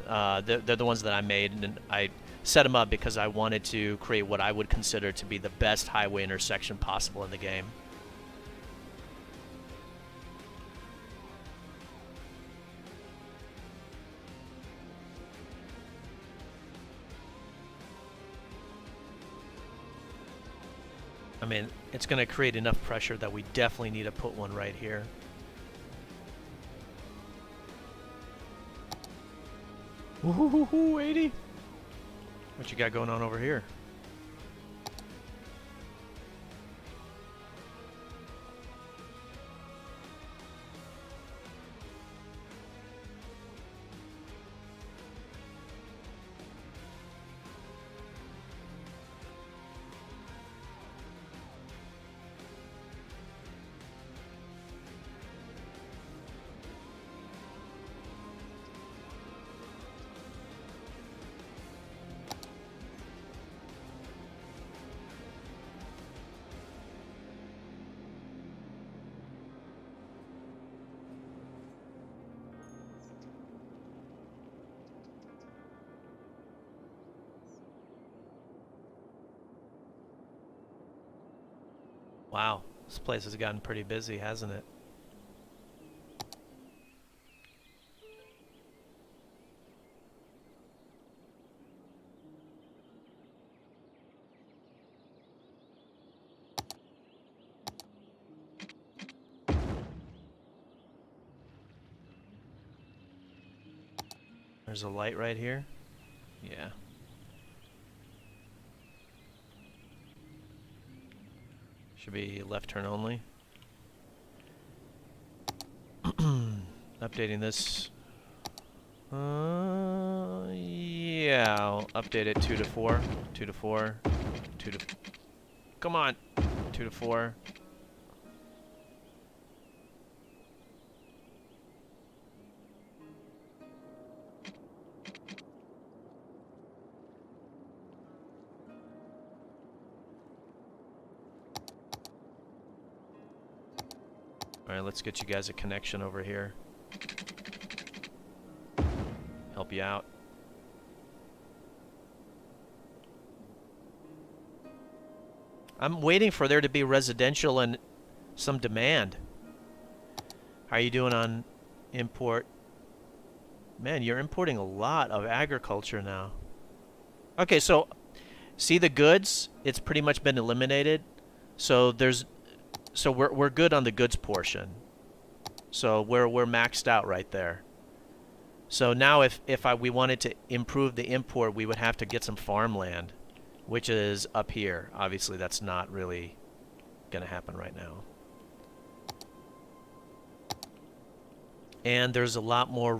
[SPEAKER 1] They're the ones that I made, and I set them up because I wanted to create what I would consider to be the best highway intersection possible in the game. I mean, it's going to create enough pressure that we definitely need to put one right here. Woohoo, 80. What you got going on over here? Wow, this place has gotten pretty busy, hasn't it? There's a light right here. Yeah. Should be left turn only. Updating this. Yeah, I'll update it 2 to 4. 2 to 4. 2 to... Come on! 2 to 4. Alright, let's get you guys a connection over here. Help you out. I'm waiting for there to be residential and some demand. How are you doing on import? Man, you're importing a lot of agriculture now. Okay, so see the goods? It's pretty much been eliminated. So there's... So we're good on the goods portion. So we're maxed out right there. So now if we wanted to improve the import, we would have to get some farmland, which is up here. Obviously, that's not really going to happen right now. And there's a lot more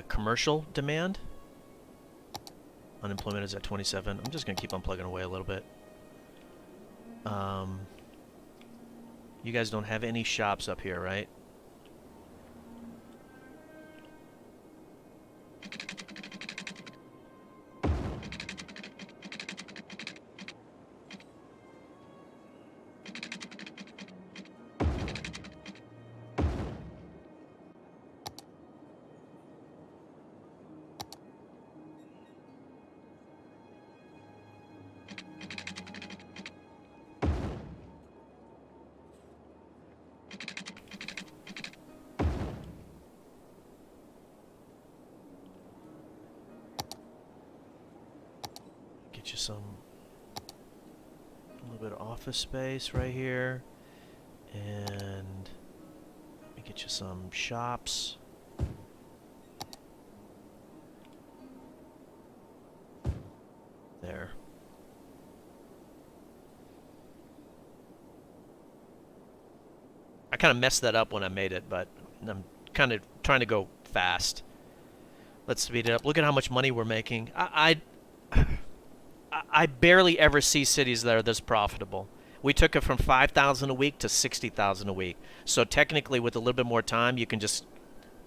[SPEAKER 1] commercial demand. Unemployment is at 27. I'm just going to keep on plugging away a little bit. You guys don't have any shops up here, right? Get you a little bit of office space right here, and let me get you some shops. There. I kind of messed that up when I made it, but I'm kind of trying to go fast. Let's speed it up. Look at how much money we're making. I barely ever see cities that are this profitable. We took it from 5,000 a week to 60,000 a week. So technically, with a little bit more time, you can just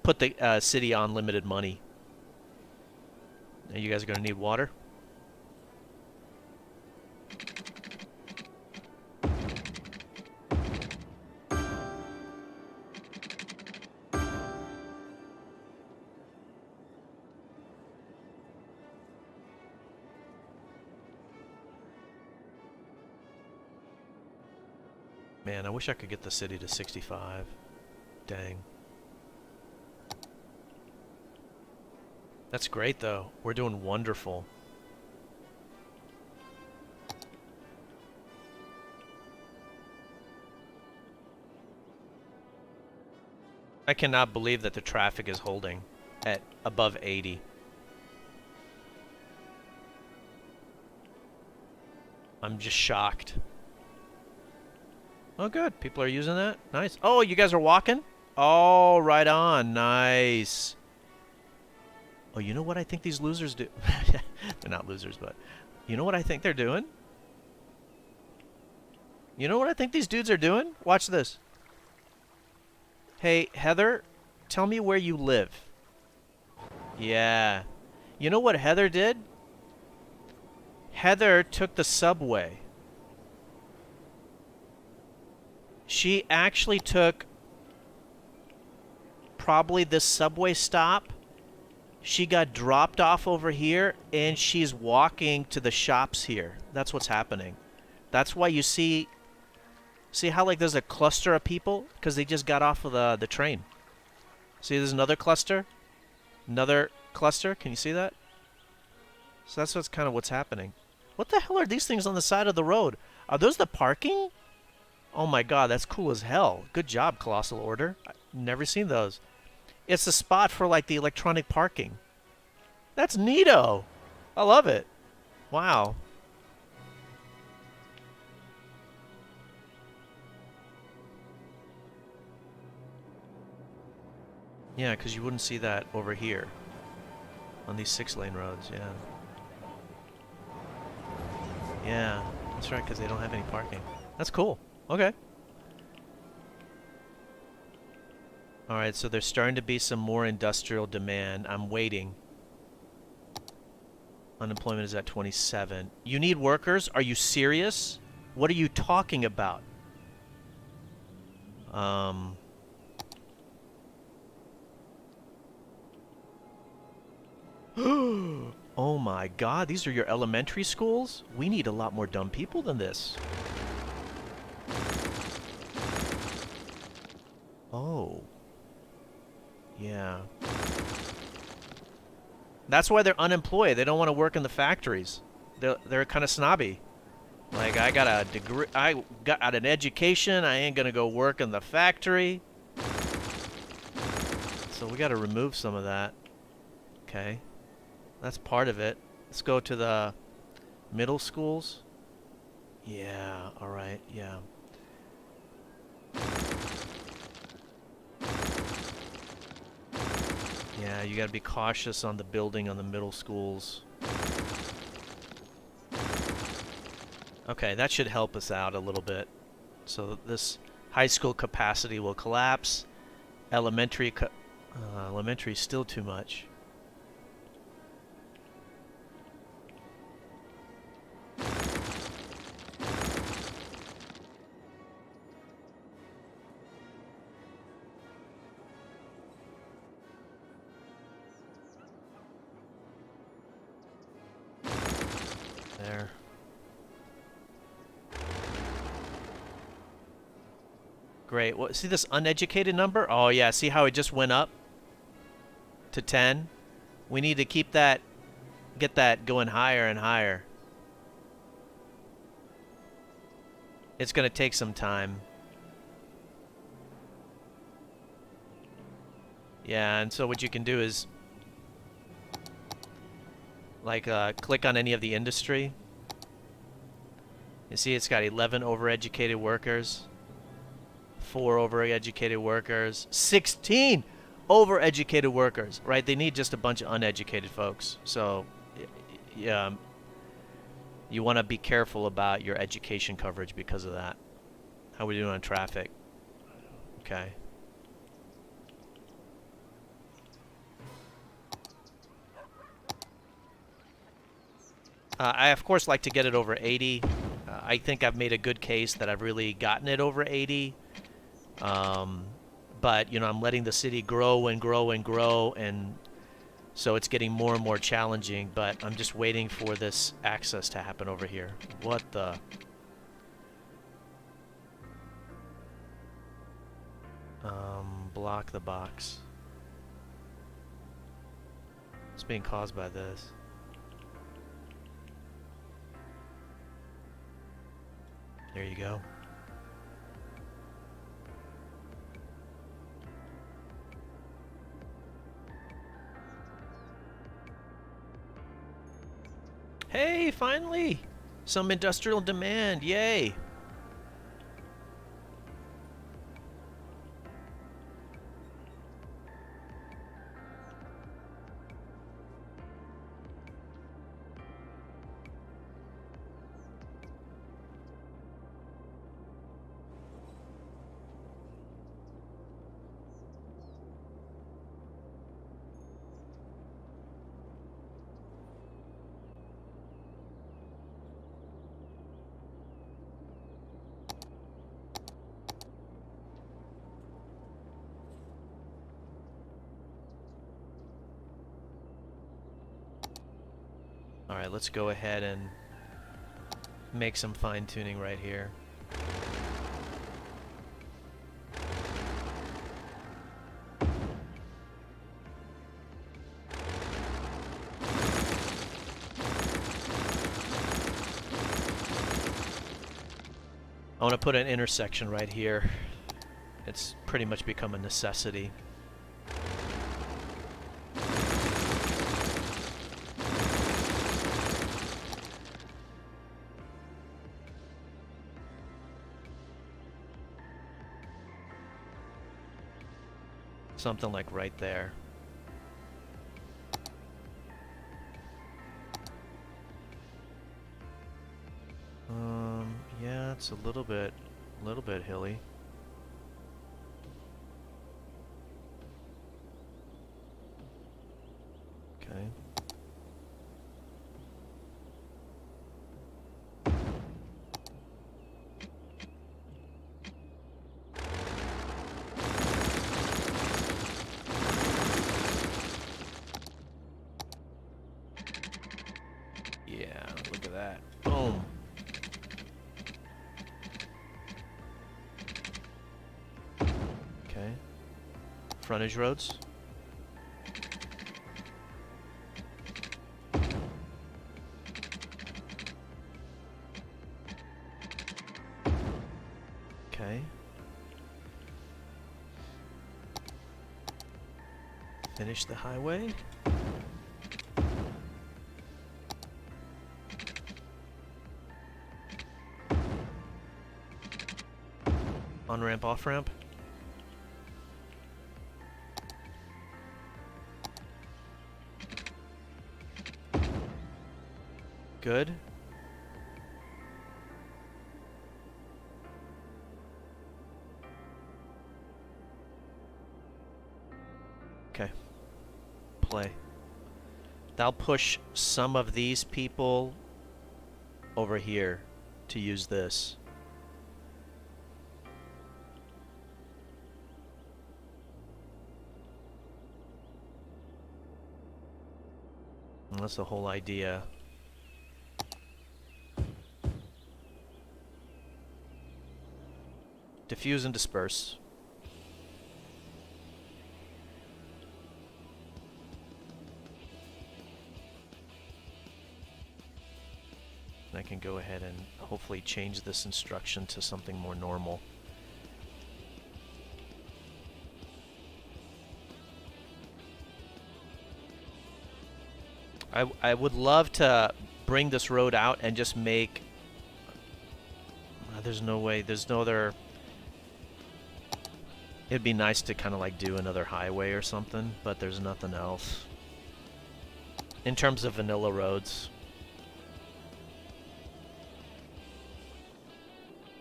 [SPEAKER 1] put the city on limited money. Now you guys are going to need water. Man, I wish I could get the city to 65. Dang. That's great, though. We're doing wonderful. I cannot believe that the traffic is holding at above 80. I'm just shocked. Oh, good. People are using that. Nice. Oh, you guys are walking? Oh, right on. Nice. Oh, you know what I think these losers do? They're not losers, but you know what I think they're doing? You know what I think these dudes are doing? Watch this. Hey, Heather, tell me where you live. Yeah. You know what Heather did? Heather took the subway. She actually took probably this subway stop. She got dropped off over here, and she's walking to the shops here. That's what's happening. That's why you see how like there's a cluster of people? Because they just got off of the train. See, there's another cluster. Another cluster. Can you see that? So that's what's kind of what's happening. What the hell are these things on the side of the road? Are those the parking? Oh my god, that's cool as hell. Good job, Colossal Order. I've never seen those. It's a spot for like the electronic parking. That's neato. I love it. Wow. Yeah, because you wouldn't see that over here on these 6-lane roads, yeah. Yeah, that's right, because they don't have any parking. That's cool. Okay. Alright, so there's starting to be some more industrial demand. I'm waiting. Unemployment is at 27. You need workers? Are you serious? What are you talking about? Oh my god, these are your elementary schools? We need a lot more dumb people than this. Oh. Yeah. That's why they're unemployed. They don't want to work in the factories. They're kind of snobby. Like, I got a degree, I got an education, I ain't gonna go work in the factory. So we gotta remove some of that. Okay. That's part of it. Let's go to the middle schools. Yeah, alright, yeah. Yeah, you gotta be cautious on the building on the middle schools. Okay, that should help us out a little bit. So this high school capacity will collapse. Elementary is still too much. There. Great. What, see this uneducated number? Oh yeah, see how it just went up to 10? We need to keep that, get that going higher and higher. It's going to take some time. Yeah, and so what you can do is like click on any of the industry. You see it's got 11 overeducated workers, 4 overeducated workers, 16 overeducated workers, right? They need just a bunch of uneducated folks. So, yeah, You want to be careful about your education coverage because of that. How are we doing on traffic? Okay. I, of course, like to get it over 80. I think I've made a good case that I've really gotten it over 80. But, you know, I'm letting the city grow and grow and grow, and so it's getting more and more challenging, but I'm just waiting for this access to happen over here. What the... block the box. It's being caused by this. There you go. Hey, finally! Some industrial demand, yay! Alright, let's go ahead and make some fine-tuning right here. I want to put an intersection right here. It's pretty much become a necessity. Something like right there. Yeah, it's a little bit hilly. Okay. Yeah, look at that. Boom. Okay. Frontage roads. Okay. Finish the highway. On-ramp, off-ramp. Good. Okay. Play. That'll push some of these people over here to use this. And that's the whole idea. Diffuse and disperse. And I can go ahead and hopefully change this instruction to something more normal. I would love to bring this road out and just make... there's no way, there's no other... It'd be nice to kind of like do another highway or something, but there's nothing else. In terms of vanilla roads.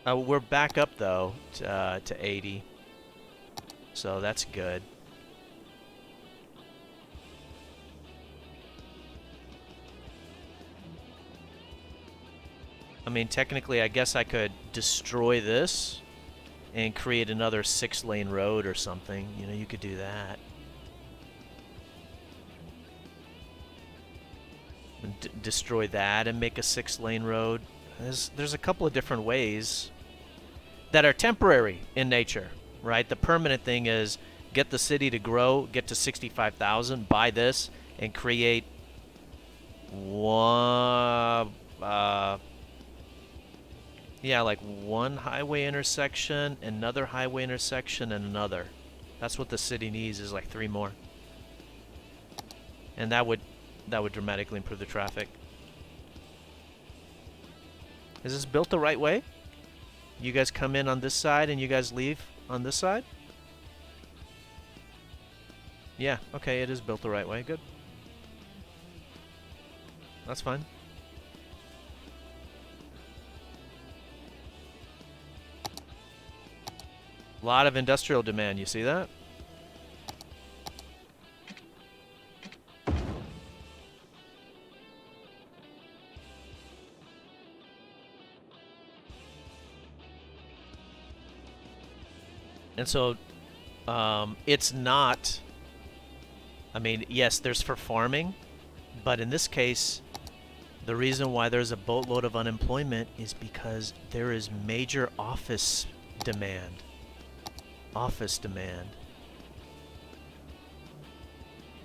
[SPEAKER 1] We're back up though to 80, so that's good. I mean, technically, I guess I could destroy this and create another 6-lane road or something. You know, you could do that. Destroy that and make a 6-lane road. There's a couple of different ways that are temporary in nature, right? The permanent thing is get the city to grow, get to 65,000, buy this, and create one, yeah, like one highway intersection, another highway intersection, and another. That's what the city needs, is like 3 more. And that would dramatically improve the traffic. Is this built the right way? You guys come in on this side and you guys leave on this side? Yeah, okay, it is built the right way. Good. That's fine. A lot of industrial demand, you see that? And so it's not, I mean, yes, there's for farming, but in this case, the reason why there's a boatload of unemployment is because there is major office demand. Office demand.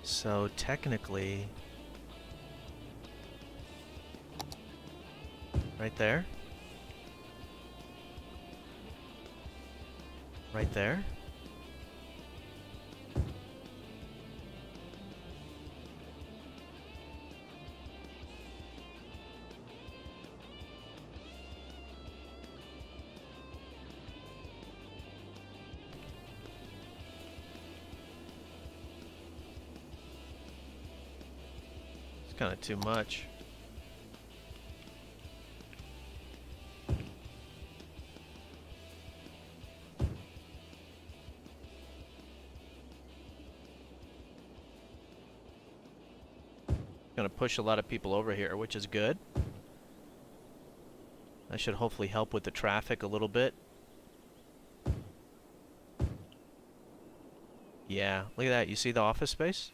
[SPEAKER 1] So technically, right there. Right there. It's kind of too much. Going to push a lot of people over here, which is good. That should hopefully help with the traffic a little bit. Yeah, look at that. You see the office space?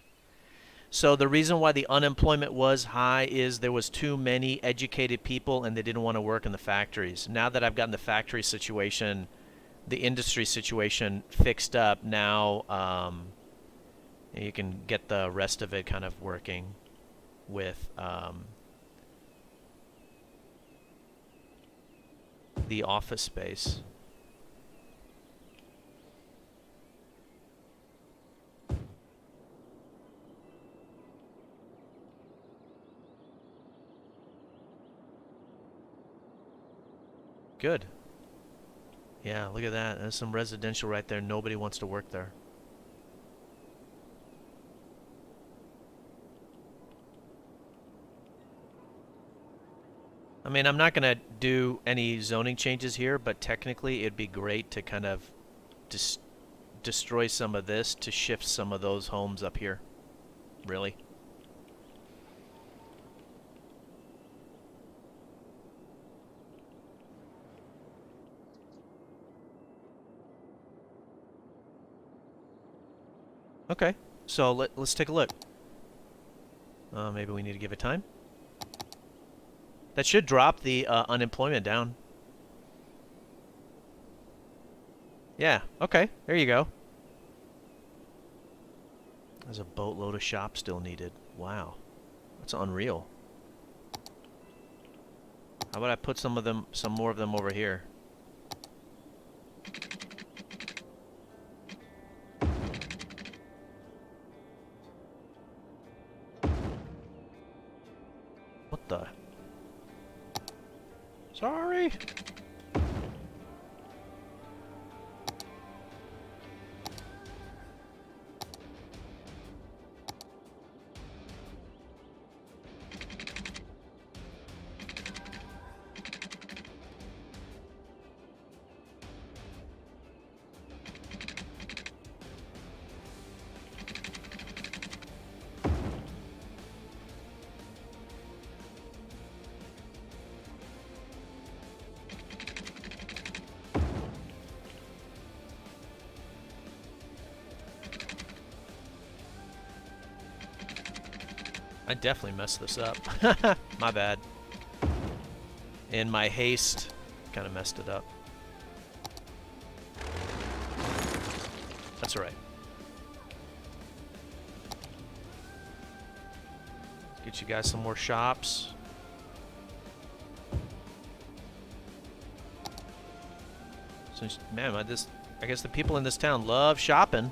[SPEAKER 1] So the reason why the unemployment was high is there was too many educated people and they didn't want to work in the factories. Now that I've gotten the factory situation, the industry situation fixed up, now you can get the rest of it kind of working with the office space. Good. Yeah, look at that. There's some residential right there. Nobody wants to work there. I mean, I'm not going to do any zoning changes here, but technically it'd be great to kind of destroy some of this to shift some of those homes up here. Really. Okay, so let's take a look. Maybe we need to give it time. That should drop the unemployment down. Yeah, okay, there you go. There's a boatload of shops still needed. Wow, that's unreal. How about I put some more of them over here? What the? Sorry. I definitely messed this up. My bad. In my haste, kind of messed it up. That's all right. Get you guys some more shops. So, man, I guess the people in this town love shopping.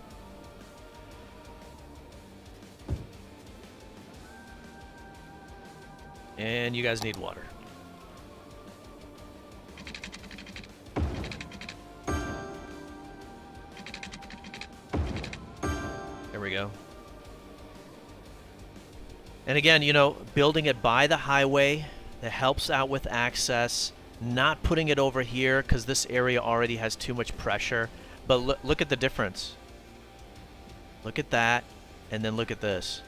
[SPEAKER 1] And you guys need water. There we go. And again, you know, building it by the highway, that helps out with access. Not putting it over here because this area already has too much pressure. But look at the difference. Look at that, and then look at this.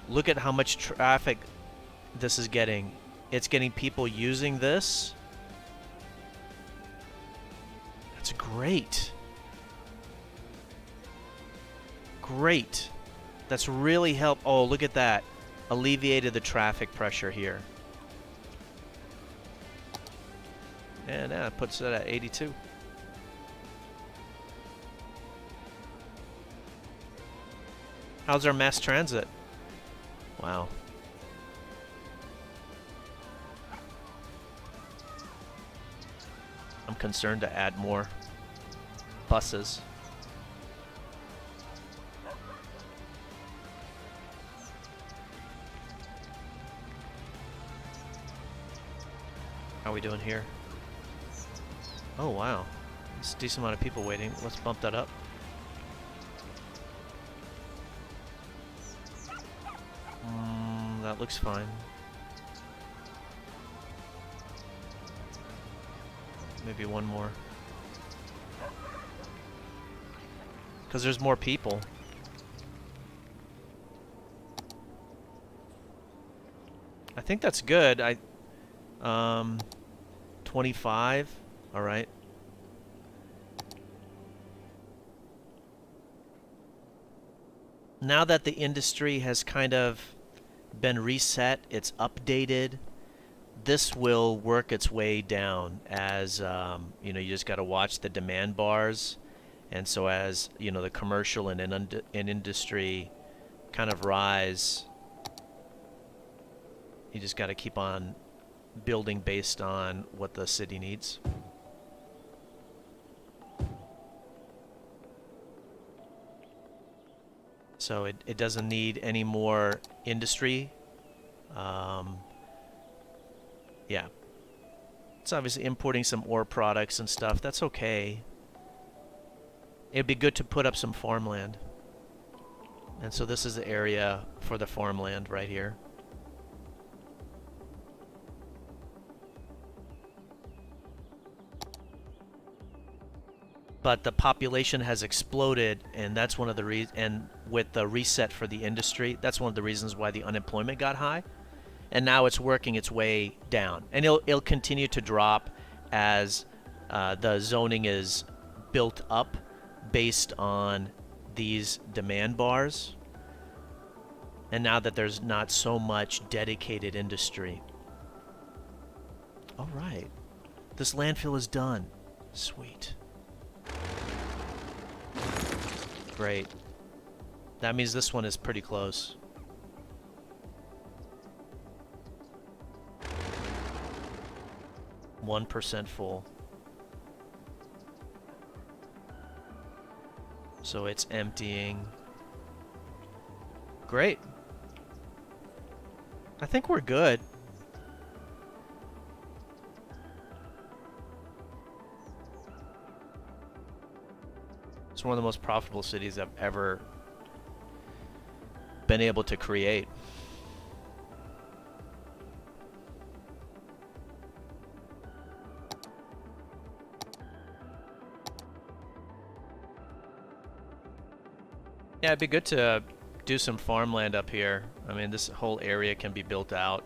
[SPEAKER 1] Look at how much traffic this is getting. It's getting people using this. That's great. Great. That's really helped. Oh, look at that. Alleviated the traffic pressure here. And that puts it at 82. How's our mass transit? Wow. I'm concerned to add more buses. How are we doing here? Oh, wow. There's a decent amount of people waiting. Let's bump that up. That looks fine. Maybe one more. Because there's more people. I think that's good. 25. All right. Now that the industry has kind of been reset, it's updated, this will work its way down as, you know, you just got to watch the demand bars. And so as, you know, the commercial and industry kind of rise, you just got to keep on building based on what the city needs. So it doesn't need any more industry. Yeah. It's obviously importing some ore products and stuff. That's okay. It'd be good to put up some farmland. And so this is the area for the farmland right here. But the population has exploded, and that's one of the reasons. And with the reset for the industry, that's one of the reasons why the unemployment got high. And now it's working its way down, and it'll continue to drop as the zoning is built up based on these demand bars. And now that there's not so much dedicated industry. All right, this landfill is done. Sweet. Great. That means this one is pretty close. %1 full. So it's emptying. Great. I think we're good. It's one of the most profitable cities I've ever been able to create. Yeah, it'd be good to do some farmland up here. I mean, this whole area can be built out.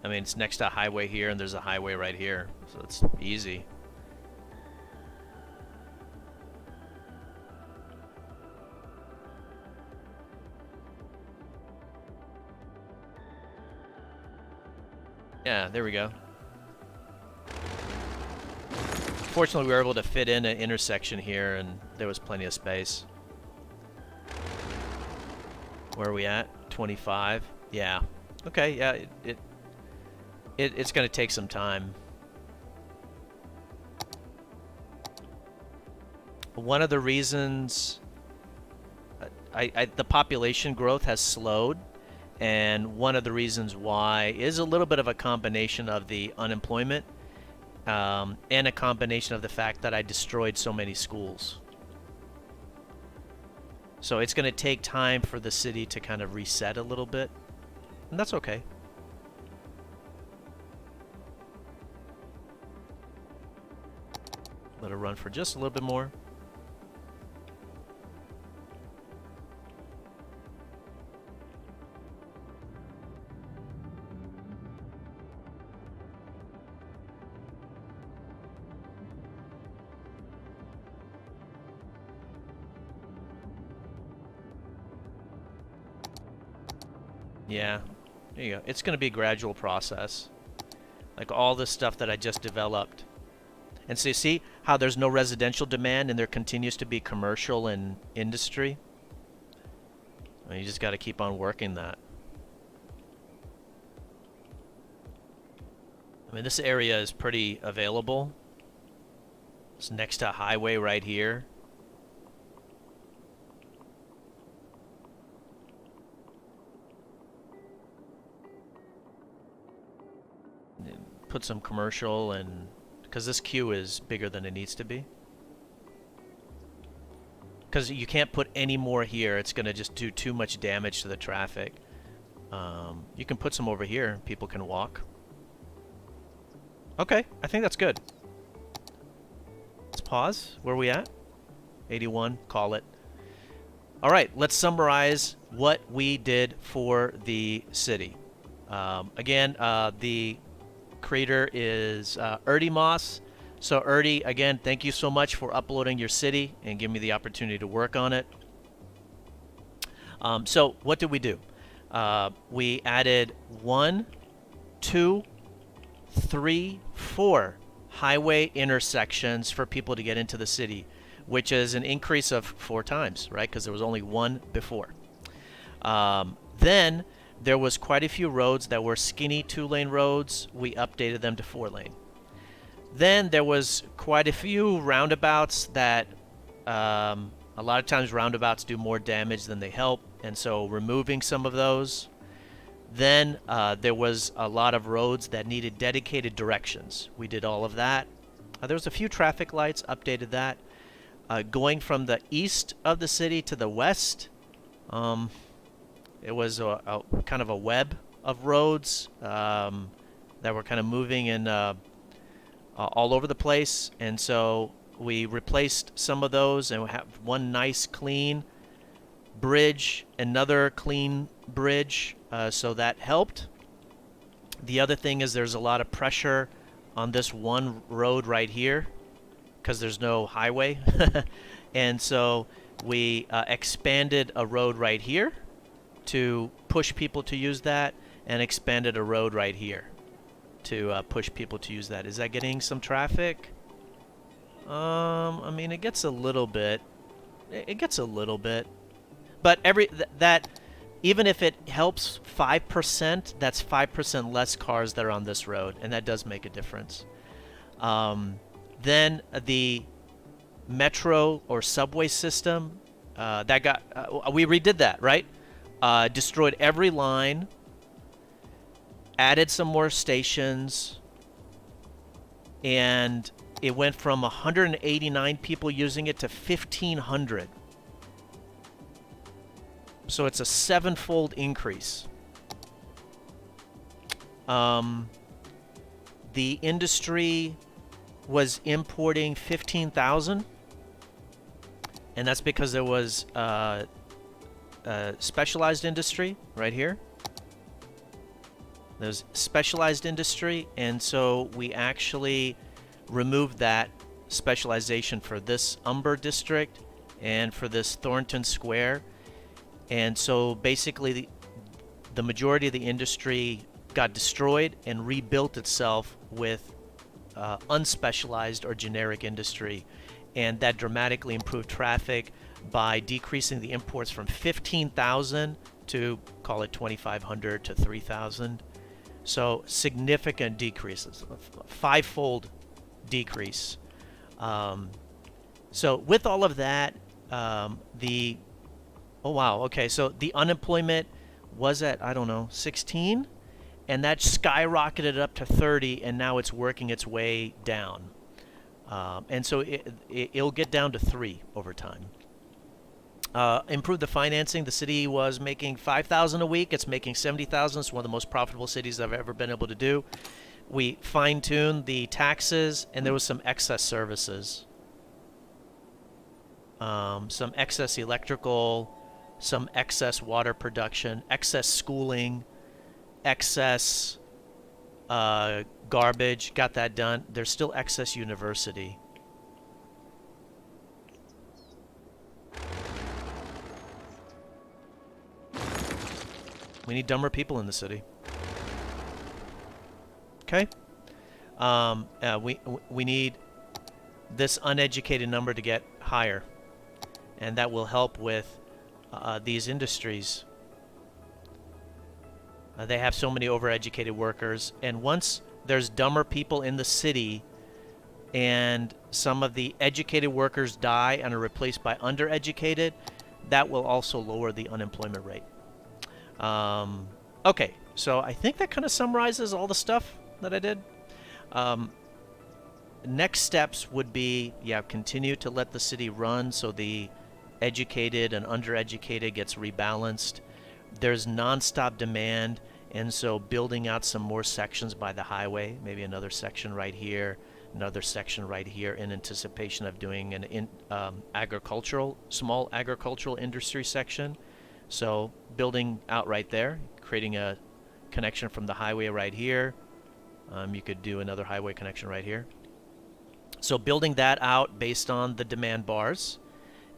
[SPEAKER 1] I mean, it's next to a highway here, and there's a highway right here, so it's easy. Yeah, there we go. Fortunately, we were able to fit in an intersection here, and there was plenty of space. Where are we at? 25. Yeah. Okay. Yeah. It's going to take some time. One of the reasons the population growth has slowed, and one of the reasons why is a little bit of a combination of the unemployment and a combination of the fact that I destroyed so many schools. So it's going to take time for the city to kind of reset a little bit, and that's okay. Let it run for just a little bit more. Yeah, there you go. It's going to be a gradual process. Like all the stuff that I just developed. And so you see how there's no residential demand and there continues to be commercial and industry? Well, you just got to keep on working that. I mean, this area is pretty available. It's next to a highway right here. Put some commercial, and because this queue is bigger than it needs to be. Because you can't put any more here. It's going to just do too much damage to the traffic. You can put some over here. People can walk. Okay, I think that's good. Let's pause. Where are we at? 81. Call it. All right, let's summarize what we did for the city. Again, the creator is Moss. So Erdy, again, thank you so much for uploading your city and giving me the opportunity to work on it. So what did we do? We added 1, 2, 3, 4 highway intersections for people to get into the city, which is an increase of 4 times, right? Because there was only 1 before. Then there was quite a few roads that were skinny 2-lane roads. We updated them to 4-lane. Then there was quite a few roundabouts that a lot of times roundabouts do more damage than they help, and so removing some of those. Then there was a lot of roads that needed dedicated directions. We did all of that. There was a few traffic lights, updated that. Going from the east of the city to the west, it was a kind of a web of roads that were kind of moving in all over the place, and so we replaced some of those, and we have one nice clean bridge, another clean bridge, so that helped. The other thing is there's a lot of pressure on this one road right here because there's no highway, and so we expanded a road right here to push people to use that, and expanded a road right here to push people to use that. Is that getting some traffic? I mean, it gets a little bit. It gets a little bit, but that even if it helps 5%, that's 5% less cars that are on this road, and that does make a difference. Then the metro or subway system that got we redid that, right? Destroyed every line, added some more stations, and it went from 189 people using it to 1,500. So it's a 7-fold increase. The industry was importing 15,000, and that's because there was specialized industry right here. There's specialized industry, and so we actually removed that specialization for this Umber district and for this Thornton Square. And so basically the majority of the industry got destroyed and rebuilt itself with unspecialized or generic industry, and that dramatically improved traffic by decreasing the imports from 15,000 to, call it 2,500 to 3,000. So significant decreases, a five-fold decrease. So with all of that, oh wow, okay, so the unemployment was at, I don't know, 16, and that skyrocketed up to 30, and now it's working its way down. And so it'll get down to 3 over time. Improve the financing. The city was making $5,000 a week. It's making $70,000. It's one of the most profitable cities I've ever been able to do. We fine-tuned the taxes, and there was some excess services. Some excess electrical, some excess water production, excess schooling, excess garbage. Got that done. There's still excess university. We need dumber people in the city. Okay. We need this uneducated number to get higher, and that will help with these industries. They have so many overeducated workers, and once there's dumber people in the city and some of the educated workers die and are replaced by undereducated, that will also lower the unemployment rate. Okay, so I think that kind of summarizes all the stuff that I did. Next steps would be, continue to let the city run so the educated and undereducated gets rebalanced. There's nonstop demand, and so building out some more sections by the highway, maybe another section right here, another section right here, in anticipation of doing an small agricultural industry section. So building out right there, creating a connection from the highway right here. You could do another highway connection right here. So building that out based on the demand bars,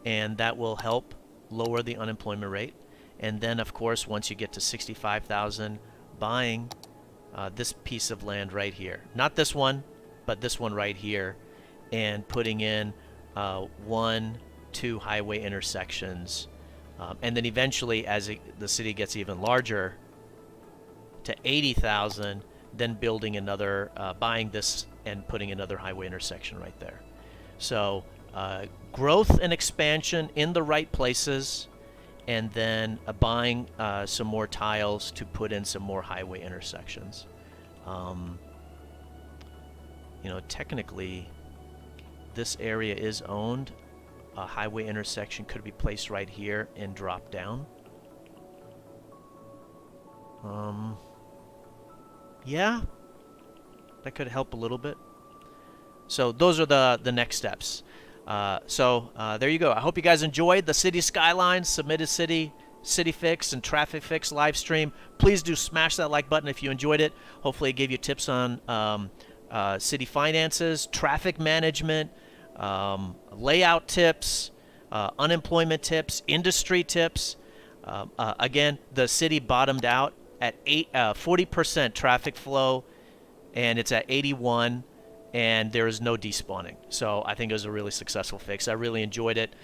[SPEAKER 1] and that will help lower the unemployment rate. And then, of course, once you get to 65,000, buying this piece of land right here. Not this one, but this one right here, and putting in 1, 2 highway intersections. And then eventually, as the city gets even larger, to 80,000, then building another, buying this and putting another highway intersection right there. So growth and expansion in the right places, and then buying some more tiles to put in some more highway intersections. Technically, this area is owned. A highway intersection could be placed right here and drop down. Yeah, that could help a little bit. So those are the next steps. There you go. I hope you guys enjoyed the Cities Skylines Submitted City Fix and Traffic Fix live stream. Please do smash that like button if you enjoyed it. Hopefully it gave you tips on city finances, traffic management, layout tips, unemployment tips, industry tips. Again, the city bottomed out at 40% traffic flow, and it's at 81, and there is no despawning. So I think it was a really successful fix. I really enjoyed it.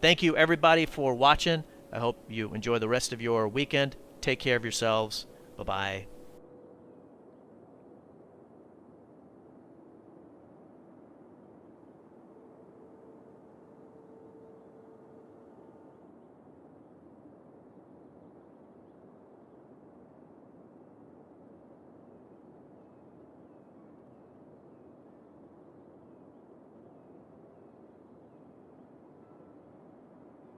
[SPEAKER 1] Thank you, everybody, for watching. I hope you enjoy the rest of your weekend. Take care of yourselves. Bye-bye.